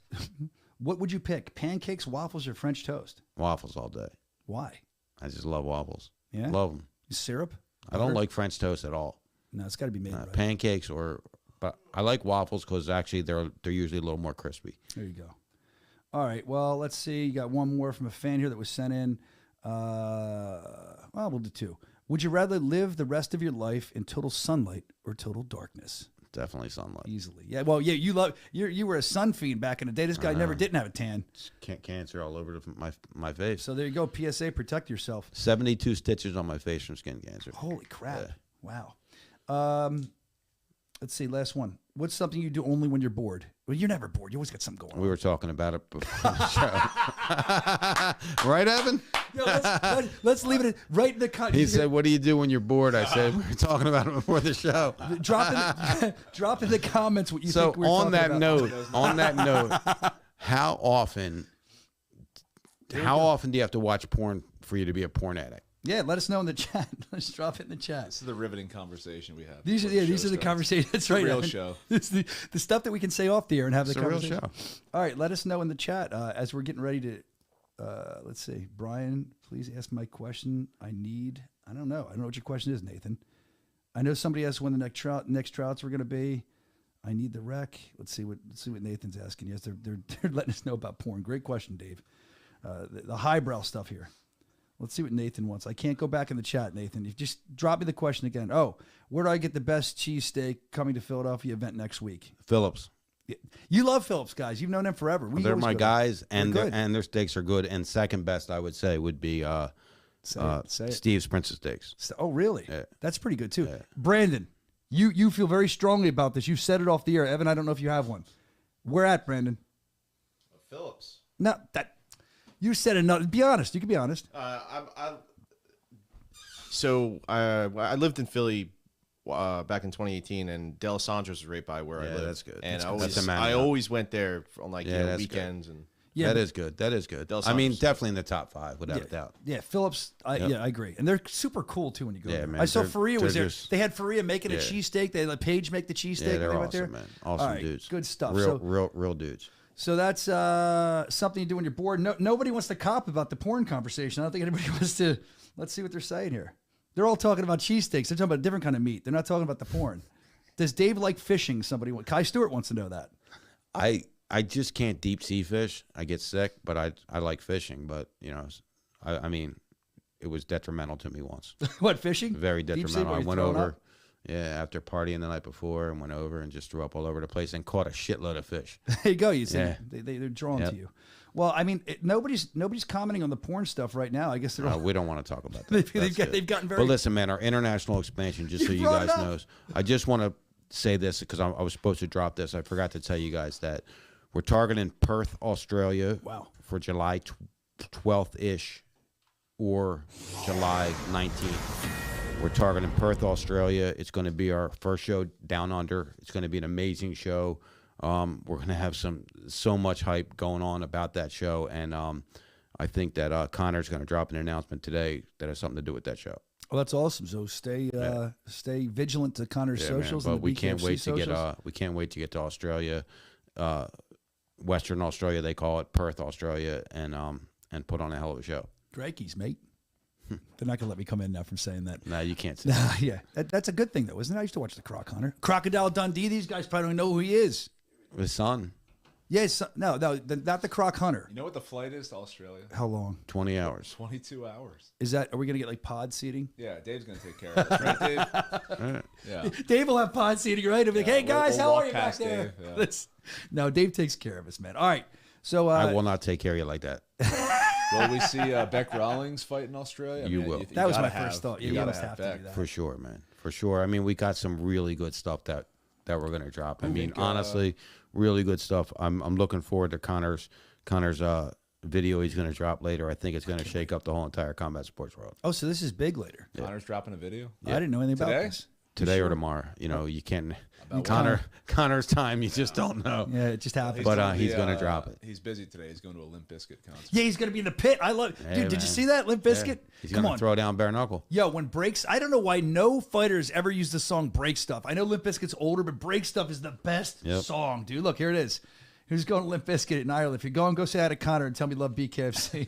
what would you pick? Pancakes, waffles, or French toast? Waffles all day. Why? I just love waffles. Yeah. Love them. Syrup? I don't like French toast at all. No, it's got to be made right. Pancakes but I like waffles because actually they're usually a little more crispy. There you go. All right. Well, let's see. You got one more from a fan here that was sent in. We'll do two. Would you rather live the rest of your life in total sunlight or total darkness? Definitely sunlight. Easily. Yeah. Well, yeah. You were a sun fiend back in the day. This guy never didn't have a tan. Cancer all over my face. So there you go. PSA, protect yourself. 72 stitches on my face from skin cancer. Holy crap! Yeah. Wow. Let's see. Last one. What's something you do only when you're bored? Well, you're never bored. You always got something going on. We were talking about it before the show. Right, Evan? Yo, let's leave it right in the cut. He said, what do you do when you're bored? I said, we were talking about it before the show. Drop in the comments what you think we're talking about. On that note, how often do you have to watch porn for you to be a porn addict? Yeah, let us know in the chat. Let's drop it in the chat. This is the riveting conversation we have. These are the conversations. That's right. Real show. It's the stuff that we can say off the air and have the conversation. Real show. All right, let us know in the chat as we're getting ready to. Let's see, Brian, please ask my question. I don't know what your question is, Nathan. I know somebody asked when the next trouts were going to be. I need the rec. Let's see what Nathan's asking. Yes, they're letting us know about porn. Great question, Dave. The highbrow stuff here. Let's see what Nathan wants. I can't go back in the chat, Nathan. You just drop me the question again. Oh, where do I get the best cheesesteak coming to Philadelphia event next week? Phillips. You love Phillips, guys. You've known them forever. They're my guys, and their steaks are good. And second best, I would say, would be Steve's Princess Steaks. Oh, really? Yeah. That's pretty good, too. Yeah. Brandon, you feel very strongly about this. You've said it off the air. Evan, I don't know if you have one. Where at, Brandon? Phillips. No, you said enough. Be honest. You can be honest. So I lived in Philly back in 2018, and D'Alessandro's right by where I live. That's good. And that's I always went there on weekends. Good. And that is good. That is good. I mean, definitely in the top 5, without a doubt. Yeah, Phillips. I agree, and they're super cool too when you go there. Man, I saw Faria was there. Just, they had Faria making a cheesesteak. They let Paige make the cheesesteak. Yeah, they're awesome, there. Man. Awesome dudes. Good stuff. Real dudes. So that's something you do when you're bored. Nobody wants to cop about the porn conversation. I don't think anybody wants to. Let's see what they're saying here. They're all talking about cheesesteaks. They're talking about a different kind of meat. They're not talking about the porn. Does Dave like fishing? Kai Stewart wants to know that. I just can't deep sea fish. I get sick, but I like fishing. But I mean, it was detrimental to me once. What, fishing? Very detrimental. I went over. Yeah, after partying the night before, and went over and just threw up all over the place and caught a shitload of fish. There you go. You see, they're drawn to you. Well, I mean, nobody's commenting on the porn stuff right now. I guess they're. We don't want to talk about that. they've gotten very. But listen, man, our international expansion. Just so you guys knows, I just want to say this because I was supposed to drop this. I forgot to tell you guys that we're targeting Perth, Australia. Wow. For July 12th ish, or July 19th. We're targeting Perth, Australia. It's going to be our first show down under. It's going to be an amazing show. We're going to have so much hype going on about that show, and I think that Connor's going to drop an announcement today that has something to do with that show. Well, that's awesome. So stay vigilant to Connor's socials. Man, but and we the can't wait BKFC to get we can't wait to get to Australia, Western Australia they call it, Perth, Australia, and put on a hell of a show. Drakey's, mate. They're not going to let me come in now from saying that. No, you can't say Nah, that. yeah. That's a good thing, though, isn't it? I used to watch the Croc Hunter. Crocodile Dundee, these guys probably don't know who he is. His son, Yes, no, not the Croc Hunter. You know what the flight is to Australia? How long? 20 hours. 22 hours. Is that, are we going to get like pod seating? Yeah, Dave's going to take care of it. Right, Dave? Yeah. Dave will have pod seating, right? He'll be like, hey, guys, we'll how walk are you back past there? Dave, yeah. No, Dave takes care of us, man. All right. So I will not take care of you like that. Will we see Beck Rawlings fight in Australia? You will. that was my first thought. You You gotta must have to Beck. do that. For sure, man. For sure. I mean, we got some really good stuff that we're going to drop. I mean, honestly, really good stuff. I'm looking forward to Connor's video he's going to drop later. I think it's going to shake up the whole entire combat sports world. Oh, so this is big later. Connor's dropping a video? I didn't know anything about Today? this. Today or tomorrow. You know, you can't. Connor's time, you just don't know. Yeah, it just happened. But he's going to drop it. He's busy today. He's going to a Limp Bizkit concert. Yeah, he's going to be in the pit. I love Hey, Dude, did you man. see that? Limp Bizkit? Yeah. He's Come going on. to throw down bare knuckle. Yo, when breaks, I don't know why no fighters ever use the song Break Stuff. I know Limp Bizkit's older, but Break Stuff is the best song, dude. Look, here it is. Who's going to Limp Bizkit in Ireland? If you're going, go say hi to Connor and tell me you love BKFC.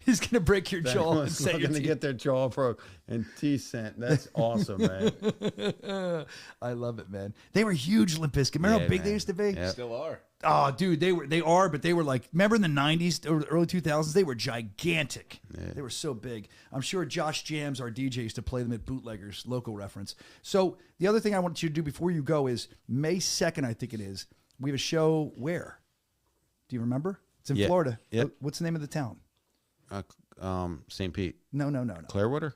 He's going to break your jaw and say going to get their jaw broke and teeth sent. That's awesome, man. I love it, man. They were huge, Limp Bizkit. Remember how big they used to be? Yeah. Still are. Oh, dude, they are, but they were like, remember in the 90s or the early 2000s? They were gigantic. Yeah. They were so big. I'm sure Josh Jams, our DJ, used to play them at Bootleggers, local reference. So the other thing I want you to do before you go is May 2nd, I think it is, we have a show where? Do you remember? It's in Florida. Yep. What's the name of the town? St. Pete. No. Clearwater?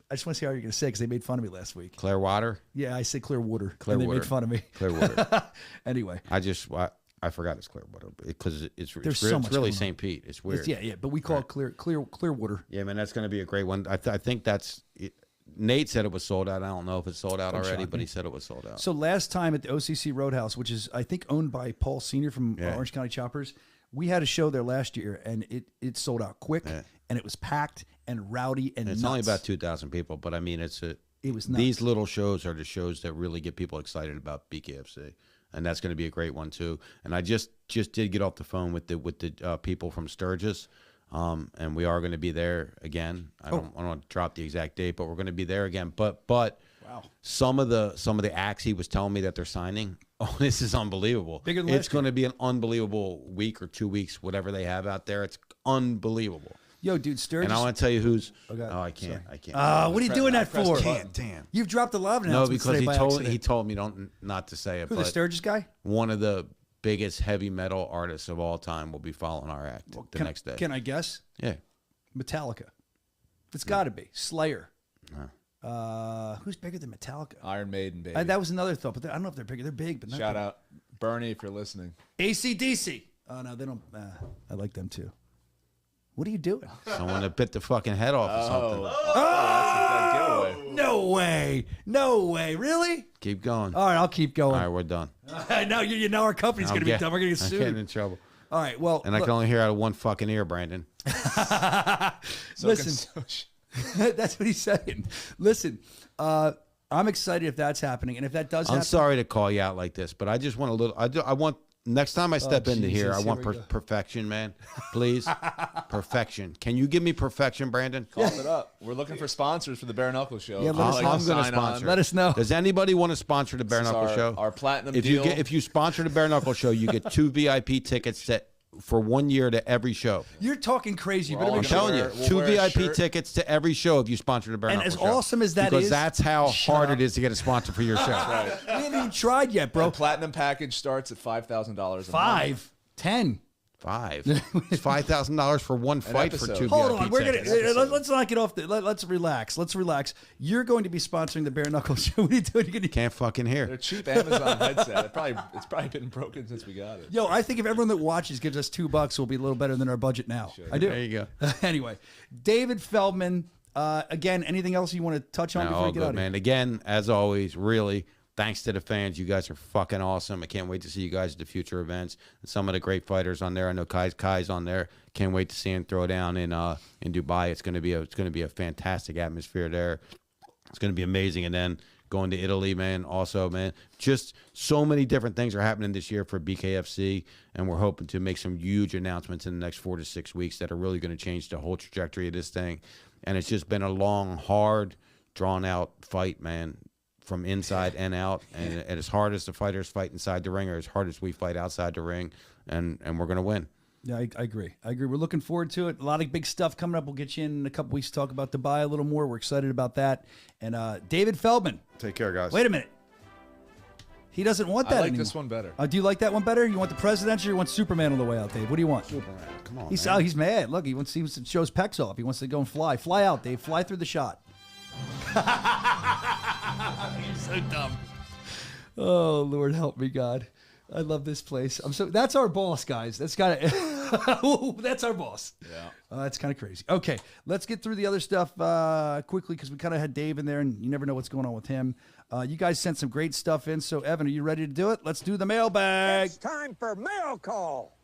I just want to see how you're going to say it because they made fun of me last week. Clearwater? Yeah, I say Clearwater. And Clearwater. they made fun of me. Clearwater. Anyway. I forgot it's Clearwater because it's so much really going on. St. Pete. It's weird. Yeah, but we call it Clearwater. Yeah, man, that's going to be a great one. I think that's it. Nate said it was sold out. I don't know if it's sold out already, but he said it was sold out. So last time at the OCC Roadhouse, which is I think owned by Paul Senior from Orange County Choppers, we had a show there last year, and it sold out quick, and it was packed and rowdy and it's nuts. only about 2,000 people, but I mean, it was nuts. These little shows are the shows that really get people excited about BKFC, and that's going to be a great one too. And I just did get off the phone with the people from Sturgis. And we are going to be there again. I don't want to drop the exact date, but we're going to be there again. But wow, some of the acts he was telling me that they're signing. Oh, this is unbelievable! Bigger than It's going to be an unbelievable week or 2 weeks, whatever they have out there. It's unbelievable. Yo, dude, Sturgis. And I want to tell you who's. God. Oh, I can't. I can't. What are you doing that for? Damn. You've dropped a lot of No, announcements because today by accident. he told me not to say it. Who, but the Sturgis guy? one of the biggest heavy metal artists of all time will be following our act the next day. Can I guess? Yeah. Metallica. It's got to be Slayer. Who's bigger than Metallica? Iron Maiden, baby. That was another thought, but I don't know if they're bigger. They're big, but not Shout big. out Bernie if you're listening. AC/DC. Oh no, they don't. I like them too. What are you doing? Someone that bit the fucking head off or something. That's a dead giveaway. No way. Really? Keep going. All right, I'll keep going. All right, we're done. now you know our company's going to be done. We're going to get I'm sued. getting in trouble. All right, well, And I can only hear out of one fucking ear, Brandon. listen. That's what he's saying. Listen, I'm excited if that's happening, and if that does I'm happen, sorry to call you out like this, but I just want a little. I want next time I step into here, Jesus, I want here we go. perfection, man. Please, perfection. Can you give me perfection, Brandon? Cough it up. We're looking for sponsors for the Bare Knuckle Show. Yeah, If let you'd us like know. I'm going to sign on, sponsor. Let us know. Does anybody want to sponsor the Bare This is Knuckle Show? our platinum if deal. if you sponsor the Bare Knuckle Show, you get 2 VIP tickets for 1 year to every show. you're talking crazy. You better all make I'm sure. telling you, we'll 2 wear a VIP shirt. tickets to every show if you sponsor the Bare And Knuckle as Show. awesome as that because is- that's how Shut hard up. it is to get a sponsor for your show. We haven't even tried yet, bro. The platinum package starts at $5,000 a month. 5, 10. 5. It's $5,000 for one fight for episode. 2 Hold VIP on, we're tickets. gonna let's not get off the. Let's relax. Let's relax. You're going to be sponsoring the Bare Knuckle Show. What are you doing? You're gonna, Can't fucking They're hear. cheap Amazon headset. It's probably been broken since we got it. Yo, I think if everyone that watches gives us $2, we'll be a little better than our budget now. I do. There you go. Anyway, David Feldman. Again, anything else you want to touch on No, before all we get good, out of man. Again, as always, really, Thanks to the fans. You guys are fucking awesome. I can't wait to see you guys at the future events. And some of the great fighters on there. I know Kai's on there. Can't wait to see him throw down in Dubai. It's gonna be a fantastic atmosphere there. It's gonna be amazing. And then going to Italy, man. Also, man, just so many different things are happening this year for BKFC, and we're hoping to make some huge announcements in the next 4 to 6 weeks that are really going to change the whole trajectory of this thing. And it's just been a long, hard, drawn-out fight, man, from inside and out. And as hard as the fighters fight inside the ring, or as hard as we fight outside the ring, and we're going to win. Yeah, I agree. We're looking forward to it. A lot of big stuff coming up. We'll get you in a couple weeks to talk about Dubai a little more. We're excited about that. And David Feldman. Take care, guys. Wait a minute. He doesn't want that I like anymore. this one better. Do you like that one better? You want the presidential or you want Superman on the way out, Dave? What do you want? Superman, come on, He's, man. he's mad. Look, he wants to show his pecs off. He wants to go and fly. Fly out, Dave. Fly through the shot. You're so dumb. Oh, Lord, help me, God. I love this place. That's our boss, guys. That's that's our boss. Yeah. That's kind of crazy. Okay, let's get through the other stuff quickly because we kind of had Dave in there, and you never know what's going on with him. You guys sent some great stuff in. So, Evan, are you ready to do it? Let's do the mailbag. It's time for mail call.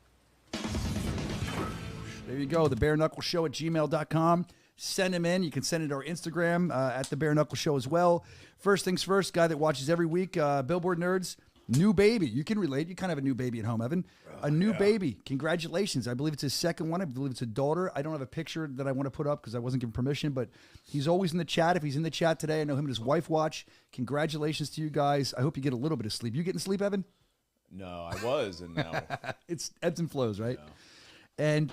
There you go. The Bare Knuckle Show at gmail.com. Send them in. You can send it to our Instagram at the Bare Knuckle Show as well. First things first, guy that watches every week, Billboard Nerds. New baby. You can relate. You kind of have a new baby at home, Evan. A new baby. Congratulations. I believe it's his second one. I believe it's a daughter. I don't have a picture that I want to put up because I wasn't given permission, but he's always in the chat. If he's in the chat today, I know him and his wife watch. Congratulations to you guys. I hope you get a little bit of sleep. You getting sleep, Evan? No, I was, and now It's ebbs and flows, right? Yeah. And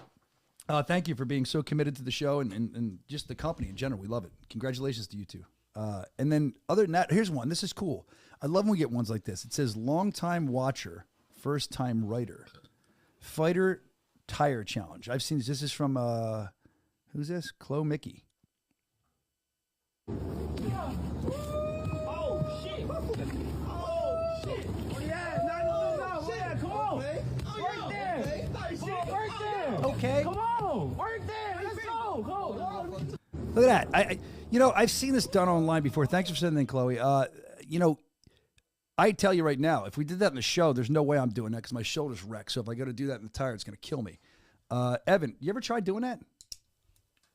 thank you for being so committed to the show and just the company in general. We love it. Congratulations to you two. And then other than that, here's one. This is cool. I love when we get ones like this. It says, long-time watcher, first-time writer, fighter tire challenge. I've seen this. This is from, who's this? Chloe Mickey. Oh, shit. Oh, shit. Oh, yeah. No. Yeah, come on. Right there. Right there. Okay. Come on. Right there. Let's go. Go. Look at that. I've seen this done online before. Thanks for sending in, Chloe. I tell you right now, if we did that in the show, there's no way I'm doing that because my shoulder's wrecked. So if I go to do that in the tire, it's going to kill me. Evan, you ever tried doing that?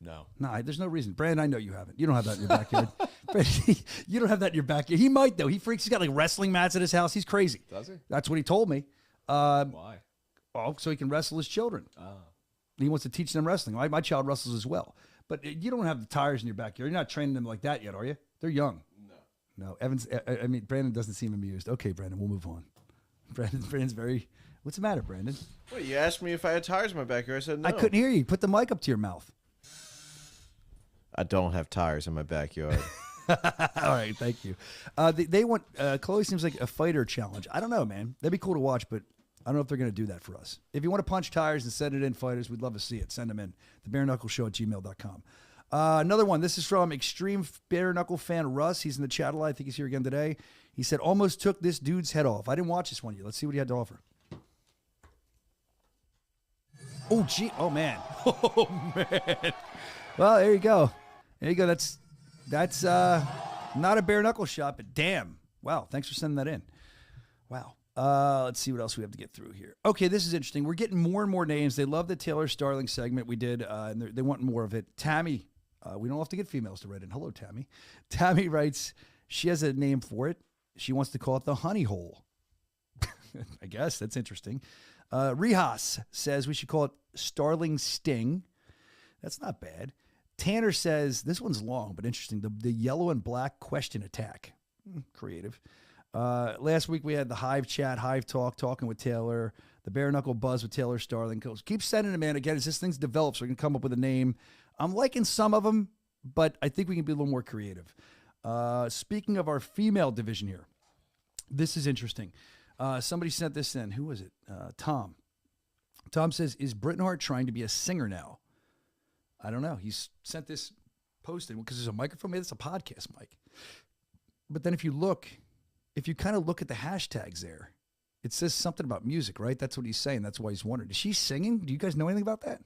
no. No, there's no reason. Brandon, I know you haven't. You don't have that in your backyard. Brandon, you don't have that in your backyard. He might, though. He freaks. He's got like wrestling mats at his house. He's crazy. Does he? That's what he told me. Why? Oh, so he can wrestle his children. He wants to teach them wrestling. My child wrestles as well. But you don't have the tires in your backyard. You're not training them like that yet, are you? They're young. No, Brandon doesn't seem amused. Okay, Brandon, we'll move on. Brandon's very. What's the matter, Brandon? Wait, you asked me if I had tires in my backyard. I said no. I couldn't hear you. Put the mic up to your mouth. I don't have tires in my backyard. All right, thank you. They want. Chloe seems like a fighter challenge. I don't know, man. That'd be cool to watch, but I don't know if they're going to do that for us. If you want to punch tires and send it in, fighters, we'd love to see it. Send them in. The Bare Knuckle Show at gmail.com. Another one. This is from Extreme Bare Knuckle fan Russ. He's in the chat a lot. I think he's here again today. He said, almost took this dude's head off. I didn't watch this one yet. Let's see what he had to offer. Oh, gee. Oh, man. Oh, man. Well, there you go. There you go. That's not a bare knuckle shot, but damn. Wow. Thanks for sending that in. Wow. Let's see what else we have to get through here. Okay, this is interesting. We're getting more and more names. They love the Taylor Starling segment we did, and they want more of it. Tammy. We don't have to get females to write in. Hello, Tammy. Tammy writes, she has a name for it. She wants to call it the honey hole. I guess that's interesting. Rihas says we should call it Starling Sting. That's not bad. Tanner says, this one's long but interesting, the yellow and black question attack. Creative. Last week we had the Hive chat, Hive talk, talking with Taylor, the bare knuckle buzz with Taylor Starling. Keep sending them in. Again, as this thing's developed, so we can come up with a name. I'm liking some of them, but I think we can be a little more creative. Speaking of our female division here, this is interesting. Somebody sent this in. Who was it? Tom. Tom says, is Bret Hart trying to be a singer now? I don't know. He's sent this post in because there's a microphone. Maybe it's a podcast mic. But then if you kind of look at the hashtags there, it says something about music, right? That's what he's saying. That's why he's wondering. Is she singing? Do you guys know anything about that?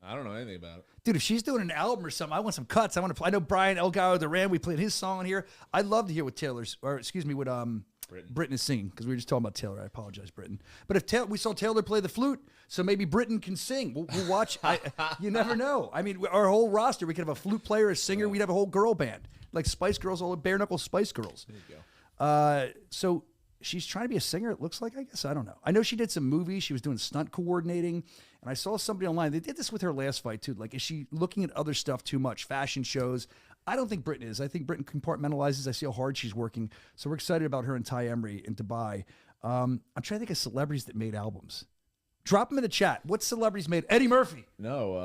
I don't know anything about it. Dude, if she's doing an album or something, I want some cuts. I want to play. I know Brian Elgato Duran. We played his song on here. I'd love to hear what Britton is singing, because we were just talking about Taylor. I apologize, Britton. But if we saw Taylor play the flute, so maybe Britton can sing. We'll watch. You never know. I mean, our whole roster, we could have a flute player, a singer. We'd have a whole girl band, like Spice Girls, all the bare knuckle Spice Girls. There you go. So she's trying to be a singer, it looks like, I guess. I don't know. I know she did some movies. She was doing stunt coordinating. And I saw somebody online. They did this with her last fight, too. Like, is she looking at other stuff too much? Fashion shows. I don't think Britton is. I think Britton compartmentalizes. I see how hard she's working. So we're excited about her and Ty Emery in Dubai. I'm trying to think of celebrities that made albums. Drop them in the chat. What celebrities made? Eddie Murphy. No.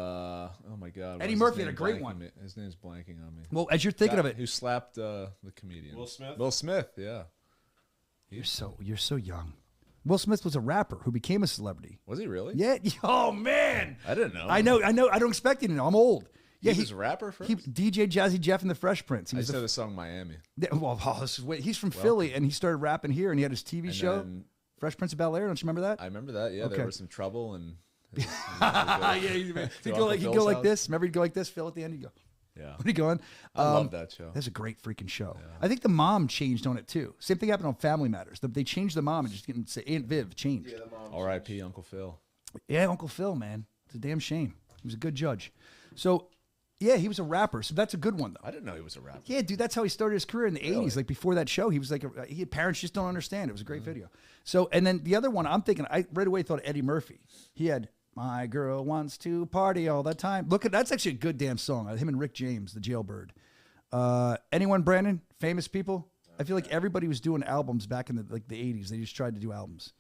Oh, my God. Eddie Murphy had a great one. His name's blanking on me. Well, as you're thinking of it. Who slapped the comedian? Will Smith? Will Smith, yeah. You're so young. Will Smith was a rapper who became a celebrity. Was he really? Yeah. Oh, man. I didn't know. I know. I don't expect you to know. I'm old. Yeah, he was a rapper first? He DJ Jazzy Jeff and the Fresh Prince. I just know the song Miami. Well, he's from Philly, and he started rapping here, and he had his TV show, Fresh Prince of Bel-Air. Don't you remember that? I remember that, yeah. Okay. There was some trouble. And he'd go like this. Remember, he'd go like this, Phil, at the end, he'd go. Yeah. What are you going? I love that show. That's a great freaking show. Yeah. I think the mom changed on it, too. Same thing happened on Family Matters. They changed the mom and just didn't say Aunt Viv changed. Yeah, R.I.P. Uncle Phil. Yeah, Uncle Phil, man. It's a damn shame. He was a good judge. So, yeah, he was a rapper. So that's a good one, though. I didn't know he was a rapper. Yeah, dude, that's how he started his career in the 80s. Like, before that show, he was like, he had parents just don't understand. It was a great video. So, and then the other one, I'm thinking, I right away thought Eddie Murphy. He had My Girl Wants to Party All the Time. Look at that's actually a good damn song. Him and Rick James, the Jailbird. Anyone, Brandon? Famous people? I feel like everybody was doing albums back in the 80s. They just tried to do albums.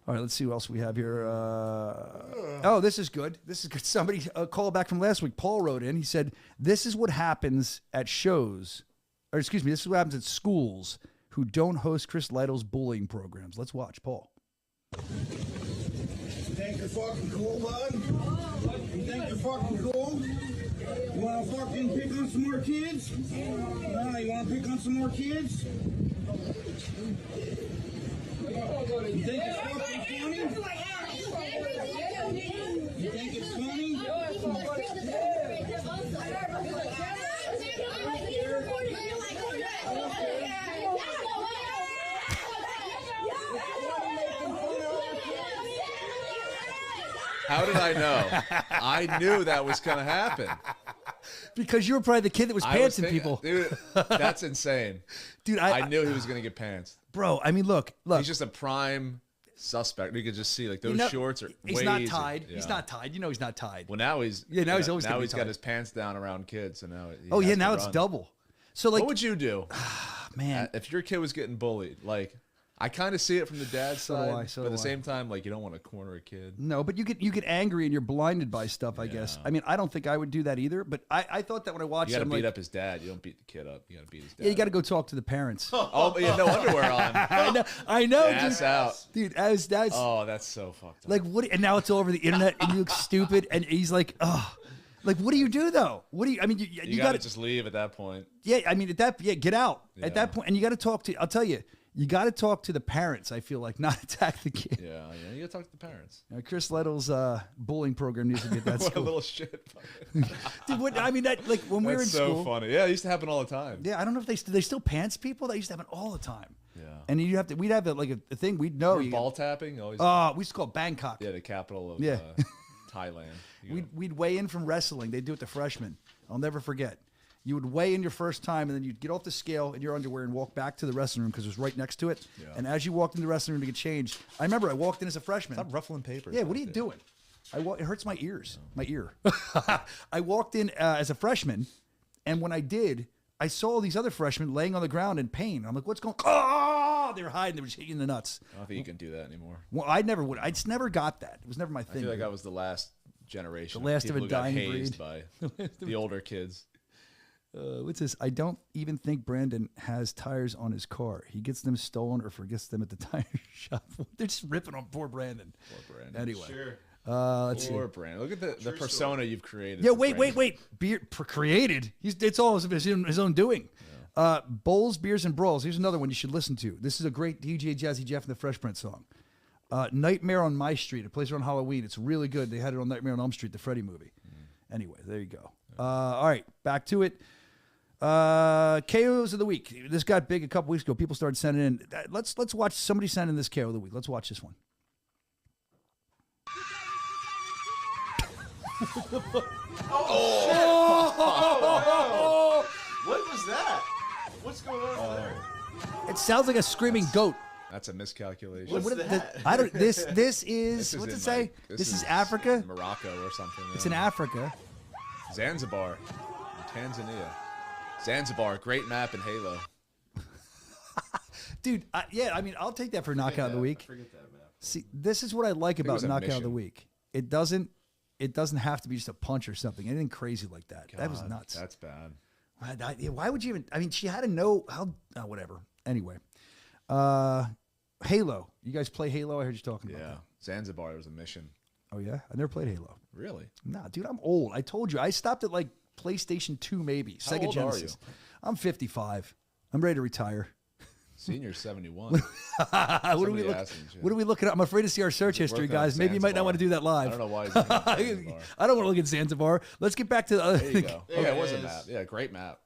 All right, let's see what else we have here. Oh, this is good. This is good. Somebody called back from last week. Paul wrote in. He said, this is what happens at shows, or excuse me, this is what happens at schools who don't host Chris Lytle's bullying programs. Let's watch, Paul. You think you're fucking cool, bud? You think you're fucking cool? You wanna fucking pick on some more kids? No, you wanna pick on some more kids? You think it's fucking funny? You think it's funny? How did I know? I knew that was going to happen. Because you were probably the kid that was pantsing people. Dude, that's insane. Dude, I knew he was going to get pants. Bro, I mean, look. He's just a prime suspect. You could just see, like, those shorts are he's way not easy. tied. Yeah. He's not tied. You know he's not tied. Well, now he's... Yeah, now he's always now he's got his pants down around kids, so now now it's double. So, like... What would you do? Man. If your kid was getting bullied, like... I kind of see it from the dad's side, but at the same time, like, you don't want to corner a kid. No, but you get angry and you're blinded by stuff, I guess. I mean, I don't think I would do that either, but I thought that when I watched it. You got to beat up his dad. You don't beat the kid up. You got to beat his dad. Yeah, you got to go talk to the parents. Oh, but yeah, no underwear on. I know, Ass out. Dude, that's oh, that's so fucked up. Like, what? And now it's all over the internet and you look stupid and he's like, oh. Like, what do you do, though? What do you, I mean, you got to just leave at that point. Yeah, I mean, get out at that point. And you got to talk to, I'll tell you, you got to talk to the parents, I feel like, not attack the kid. Yeah, you got to talk to the parents. Chris Lytle's bullying program needs to get that What school. a little shit. Dude, what, I mean, that like when we were in school. That's so funny. Yeah, it used to happen all the time. Yeah, I don't know if they still pants people. That used to happen all the time. Yeah. And we'd have a thing we'd know. Ball tapping? Always. We used to call it Bangkok. Yeah, the capital of Thailand. We'd weigh in from wrestling. They'd do it to freshmen. I'll never forget. You would weigh in your first time, and then you'd get off the scale in your underwear and walk back to the wrestling room because it was right next to it. Yeah. And as you walked in the wrestling room to get changed, I remember I walked in as a freshman. Stop ruffling papers. Yeah, what are you doing? It hurts my ears. My ear. I walked in as a freshman, and when I did, I saw these other freshmen laying on the ground in pain. I'm like, what's going on? Oh! They were hiding. They were just hitting the nuts. I don't think you can do that anymore. Well, I never would. I just never got that. It was never my thing. I feel like I was the last generation. The last of a dying breed. By the older kids. What's this? I don't even think Brandon has tires on his car. He gets them stolen or forgets them at the tire shop. They're just ripping on poor Brandon. Poor Brandon. Anyway. Sure. Let's poor see. Brandon. Look at the persona you've created. Yeah, wait. Created? It's all his own doing. Yeah. Bowls, Beers, and Brawls. Here's another one you should listen to. This is a great DJ Jazzy Jeff and the Fresh Prince song. Nightmare on My Street. It plays around Halloween. It's really good. They had it on Nightmare on Elm Street, the Freddy movie. Anyway, there you go. All right, back to it. KOs of the week. This got big a couple weeks ago. People started sending in. Let's watch somebody send in this KO of the week. Let's watch this one. What was that? What's going on there? It sounds like a screaming goat. That's a miscalculation. What's that? I don't. This is. What's it say? Like, this is Africa. Morocco or something. It's in Africa. Zanzibar, in Tanzania. Zanzibar, great map in Halo. Dude, yeah, I mean, I'll take that for knockout of the week. Forget that, man. See, this is what I like about was a knockout of the mission. week. It doesn't have to be just a punch or something. Anything crazy like that. That was God, nuts. That's bad. Why would you even? I mean, she had to know how. Whatever. Anyway, Halo. You guys play Halo? I heard you talking about Yeah, that. Zanzibar was a mission. Oh yeah, I never played Halo. Really? Nah, dude, I'm old. I told you. I stopped at like PlayStation 2, maybe. How Sega old are Genesis. you? I'm 55. I'm ready to retire. Senior 71. What are we Somebody looking? asked him, What are we looking at? I'm afraid to see our search history, Working guys. on Maybe you might not Zanzibar. want to do that live. I don't know why he's looking at Zanzibar. I don't want to look at Zanzibar. Let's get back to the other There you thing. go. Yeah, it was a map. Yeah, great map.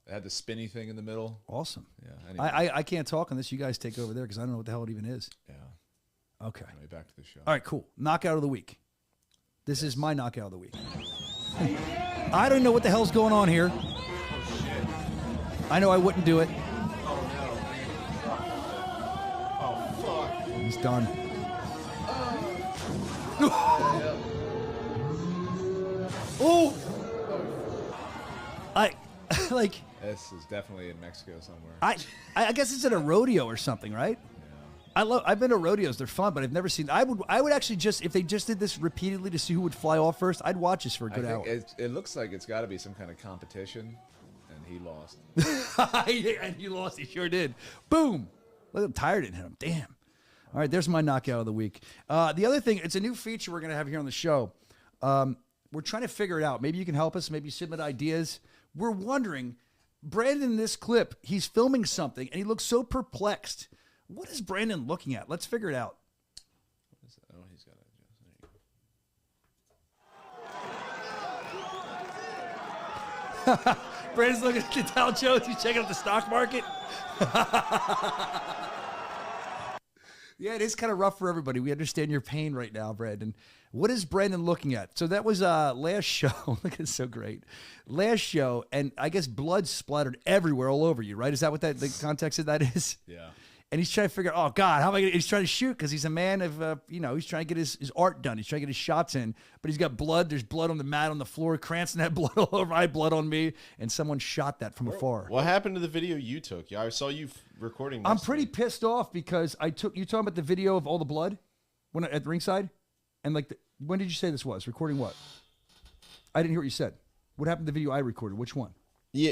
It had the spinny thing in the middle. Awesome. Yeah. Anyway, I can't talk unless you guys take over there because I don't know what the hell it even is. yeah. Okay. Anyway, back to the show. All right, cool. Knockout of the week. This is my knockout of the week. I don't know what the hell's going on here. I know I wouldn't do it. He's done. Oh! I like. This is definitely in Mexico somewhere. I guess it's at a rodeo or something, right? I've been to rodeos. They're fun, but I've never seen. I would actually just, if they just did this repeatedly to see who would fly off first, I'd watch this for a I good think hour. it looks like it's got to be some kind of competition, and he lost. And you lost. He sure did. Boom. Look, I'm tired and hit him. Damn. All right, there's my knockout of the week. The other thing, it's a new feature we're going to have here on the show. We're trying to figure it out. Maybe you can help us. Maybe submit ideas. We're wondering, Brandon, in this clip, he's filming something, and he looks so perplexed. What is Brandon looking at? Let's figure it out. Oh, he's got it. There you go. Brandon's looking at the Dow Jones. He's checking out the stock market. Yeah, it is kind of rough for everybody. We understand your pain right now, Brandon. What is Brandon looking at? So that was last show. Look, it's so great. Last show, and I guess blood splattered everywhere, all over you, right? Is that what the context of that is? Yeah. And he's trying to figure out, oh, God, how am I going to, he's trying to shoot because he's a man of, he's trying to get his art done. He's trying to get his shots in, but he's got blood. There's blood on the mat on the floor. Cranston had blood all over. I had blood on me, and someone shot that from afar. What happened to the video you took? Yeah, I saw you recording. I'm next pretty to me. pissed off because you talking about the video of all the blood when at the ringside? And when did you say this was? Recording what? I didn't hear what you said. What happened to the video I recorded? Which one? Yeah,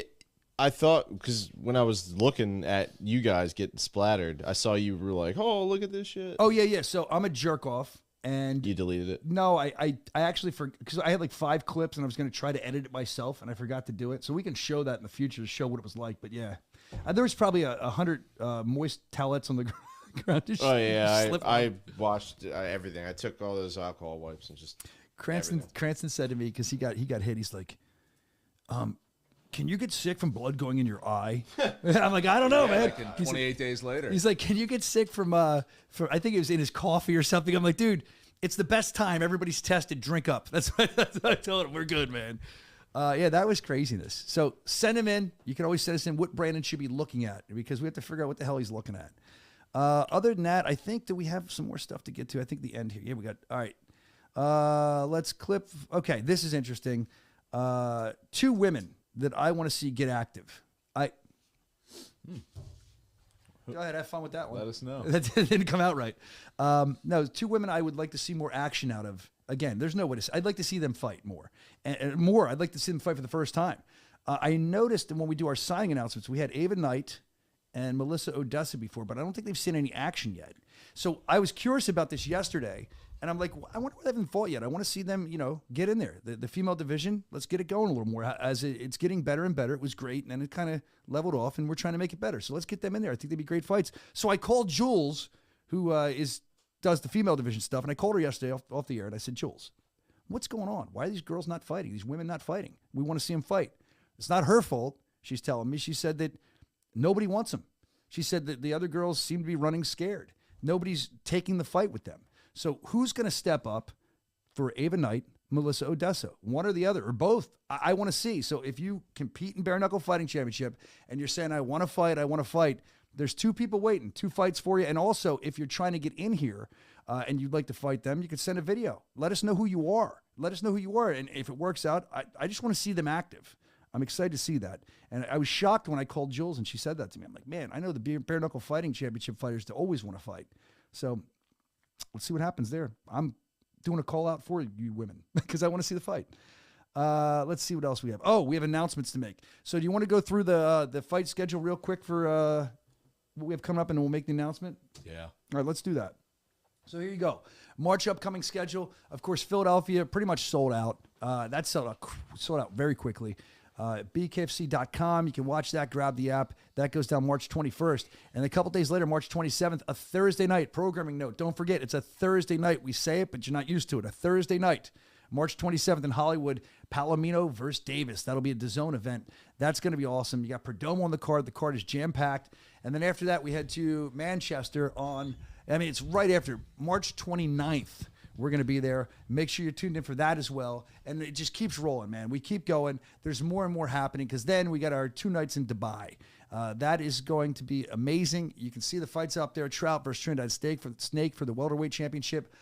I thought because when I was looking at you guys getting splattered, I saw you were like, "Oh, look at this shit." Oh yeah. So I'm a jerk off, and You deleted it. no, I actually because I had like 5 clips and I was going to try to edit it myself and I forgot to do it. So we can show that in the future to show what it was like. But yeah, there was probably 100 moist towelettes on the ground. To Oh yeah, slip I watched everything. I took all those alcohol wipes and just. Cranston said to me because he got hit. He's like, can you get sick from blood going in your eye? And I'm like, I don't know, man. Like in 28 days later. He's like, can you get sick from I think it was in his coffee or something. I'm like, dude, it's the best time. Everybody's tested. Drink up. That's what I told him. We're good, man. Yeah, that was craziness. So send him in. You can always send us in what Brandon should be looking at because we have to figure out what the hell he's looking at. Other than that, I think that we have some more stuff to get to. I think the end here. Yeah, we got. All right. Let's clip. Okay, this is interesting. 2 women that I want to see get active. Go ahead, have fun with that one. Let us know. That didn't come out right. No, 2 women I would like to see more action out of. Again, there's no way to say. I'd like to see them fight more. And more, I'd like to see them fight for the first time. I noticed that when we do our signing announcements, we had Ava Knight and Melissa Odessa before, but I don't think they've seen any action yet. So I was curious about this yesterday, and I'm like, I wonder why they haven't fought yet. I want to see them, get in there. The female division, let's get it going a little more. As it's getting better and better. It was great, and then it kind of leveled off, and we're trying to make it better. So let's get them in there. I think they'd be great fights. So I called Jules, who is does the female division stuff, and I called her yesterday off the air, and I said, Jules, what's going on? Why are these girls not fighting? These women not fighting? We want to see them fight. It's not her fault, she's telling me. She said that nobody wants them. She said that the other girls seem to be running scared. Nobody's taking the fight with them. So who's going to step up for Ava Knight, Melissa Odessa? One or the other, or both. I want to see. So if you compete in Bare Knuckle Fighting Championship and you're saying, I want to fight, there's 2 people waiting, 2 fights for you. And also, if you're trying to get in here and you'd like to fight them, you can send a video. Let us know who you are. And if it works out, I just want to see them active. I'm excited to see that. And I was shocked when I called Jules and she said that to me. I'm like, man, I know the Bare Knuckle Fighting Championship fighters to always want to fight. So let's see what happens there. I'm doing a call out for you women because I want to see the fight. Let's see what else we have. Oh, we have announcements to make. So do you want to go through the fight schedule real quick for what we have coming up, and we'll make the announcement? Yeah. All right, let's do that. So here you go. March upcoming schedule. Of course, Philadelphia pretty much sold out. That sold out very quickly. BKFC.com. You can watch that, grab the app. That goes down March 21st. And a couple days later, March 27th, a Thursday night. Programming note, don't forget, it's a Thursday night. We say it, but you're not used to it. A Thursday night. March 27th in Hollywood, Palomino versus Davis. That'll be a DAZN event. That's going to be awesome. You got Perdomo on the card. The card is jam-packed. And then after that, we head to Manchester it's right after March 29th. We're going to be there. Make sure you're tuned in for that as well. And it just keeps rolling, man. We keep going. There's more and more happening because then we got our 2 nights in Dubai. That is going to be amazing. You can see the fights up there. Trout versus Trinidad Snake for the welterweight championship.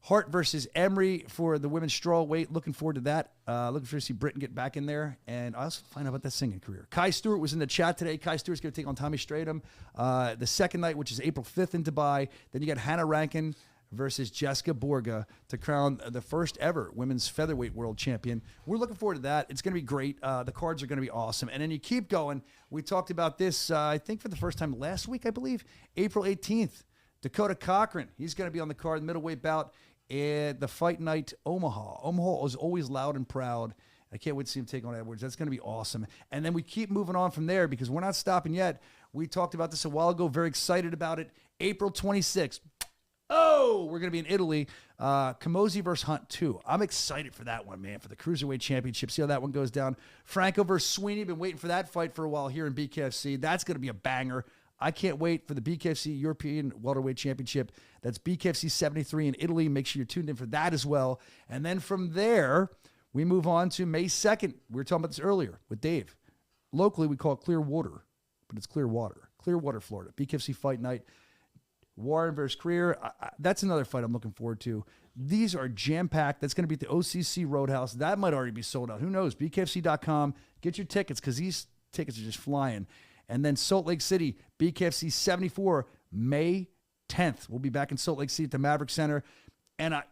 Hart versus Emery for the women's strawweight. Looking forward to that. Looking forward to see Britain get back in there. And I also find out about that singing career. Kai Stewart was in the chat today. Kai Stewart's going to take on Tommy Stratham. The second night, which is April 5th in Dubai. Then you got Hannah Rankin versus Jessica Borga to crown the first ever women's featherweight world champion. We're looking forward to that. It's going to be great. The cards are going to be awesome. And then you keep going. We talked about this, I think, for the first time last week, I believe. April 18th, Dakota Cochran. He's going to be on the card, middleweight bout at the Fight Night Omaha. Omaha is always loud and proud. I can't wait to see him take on Edwards. That's going to be awesome. And then we keep moving on from there because we're not stopping yet. We talked about this a while ago. Very excited about it. April 26th. Oh, we're going to be in Italy. Camozzi versus Hunt 2. I'm excited for that one, man, for the Cruiserweight Championship. See how that one goes down. Franco versus Sweeney. Been waiting for that fight for a while here in BKFC. That's going to be a banger. I can't wait for the BKFC European Welterweight Championship. That's BKFC 73 in Italy. Make sure you're tuned in for that as well. And then from there, we move on to May 2nd. We were talking about this earlier with Dave. Locally, we call it Clearwater, but it's Clearwater. Clearwater, Florida. BKFC Fight Night. Warren versus Creer. That's another fight I'm looking forward to. These are jam-packed. That's going to be at the OCC Roadhouse. That might already be sold out. Who knows? BKFC.com. Get your tickets because these tickets are just flying. And then Salt Lake City, BKFC 74, May 10th. We'll be back in Salt Lake City at the Maverick Center. And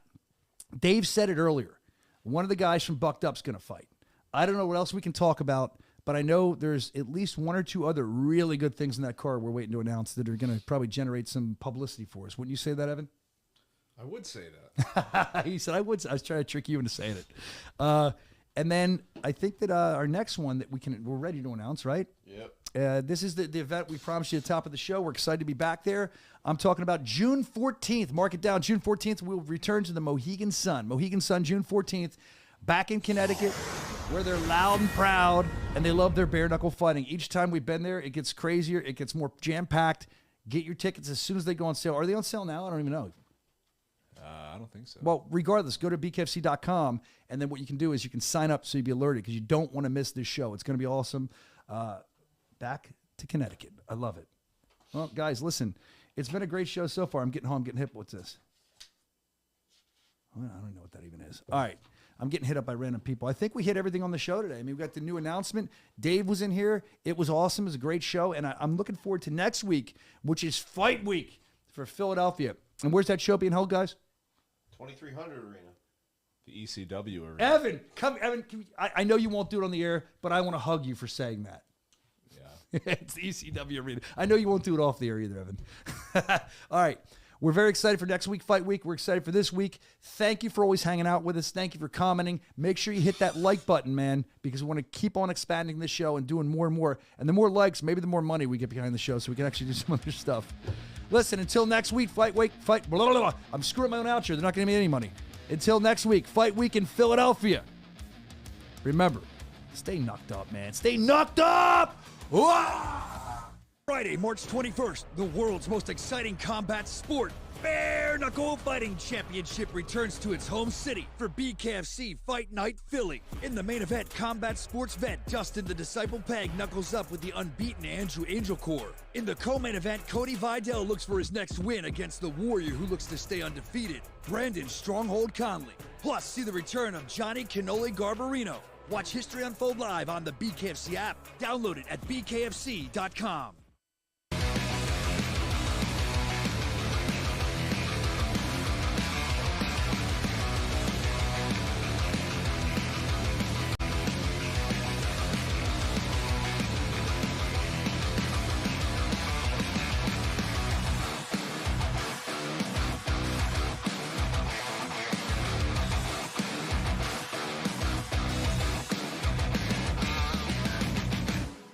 Dave said it earlier. One of the guys from Bucked Up's going to fight. I don't know what else we can talk about, but I know there's at least 1 or 2 other really good things in that card we're waiting to announce that are going to probably generate some publicity for us. Wouldn't you say that, Evan? I would say that. He said I would. I was trying to trick you into saying it. And then I think that our next one that we're ready to announce, right? Yep. This is the event we promised you at the top of the show. We're excited to be back there. I'm talking about June 14th. Mark it down. June 14th, we'll return to the Mohegan Sun. Mohegan Sun, June 14th, back in Connecticut, where they're loud and proud, and they love their bare knuckle fighting. Each time we've been there, it gets crazier. It gets more jam-packed. Get your tickets as soon as they go on sale. Are they on sale now? I don't even know. I don't think so. Well, regardless, go to BKFC.com, and then what you can do is you can sign up so you'll be alerted because you don't want to miss this show. It's going to be awesome. Back to Connecticut. I love it. Well, guys, listen. It's been a great show so far. I'm getting home. I'm getting hit. What's this? I don't know what that even is. All right. I'm getting hit up by random people. I think we hit everything on the show today. I mean, we got the new announcement. Dave was in here. It was awesome. It was a great show. And I'm looking forward to next week, which is Fight Week for Philadelphia. And where's that show being held, guys? 2300 Arena. The ECW Arena. Evan, come. Evan, I know you won't do it on the air, but I want to hug you for saying that. Yeah. It's the ECW Arena. I know you won't do it off the air either, Evan. All right. We're very excited for next week, Fight Week. We're excited for this week. Thank you for always hanging out with us. Thank you for commenting. Make sure you hit that like button, man, because we want to keep on expanding this show and doing more and more. And the more likes, maybe the more money we get behind the show so we can actually do some other stuff. Listen, until next week, fight. Blah, blah, blah. I'm screwing my own outro. They're not going to give me any money. Until next week, Fight Week in Philadelphia. Remember, stay knocked up, man. Stay knocked up! Friday, March 21st, the world's most exciting combat sport, Bare Knuckle Fighting Championship returns to its home city for BKFC Fight Night Philly. In the main event, combat sports vet Dustin the Disciple Peg knuckles up with the unbeaten Andrew Angelcore. In the co-main event, Cody Vidal looks for his next win against the Warrior who looks to stay undefeated, Brandon Stronghold Conley. Plus, see the return of Johnny Cannoli Garbarino. Watch history unfold live on the BKFC app. Download it at bkfc.com.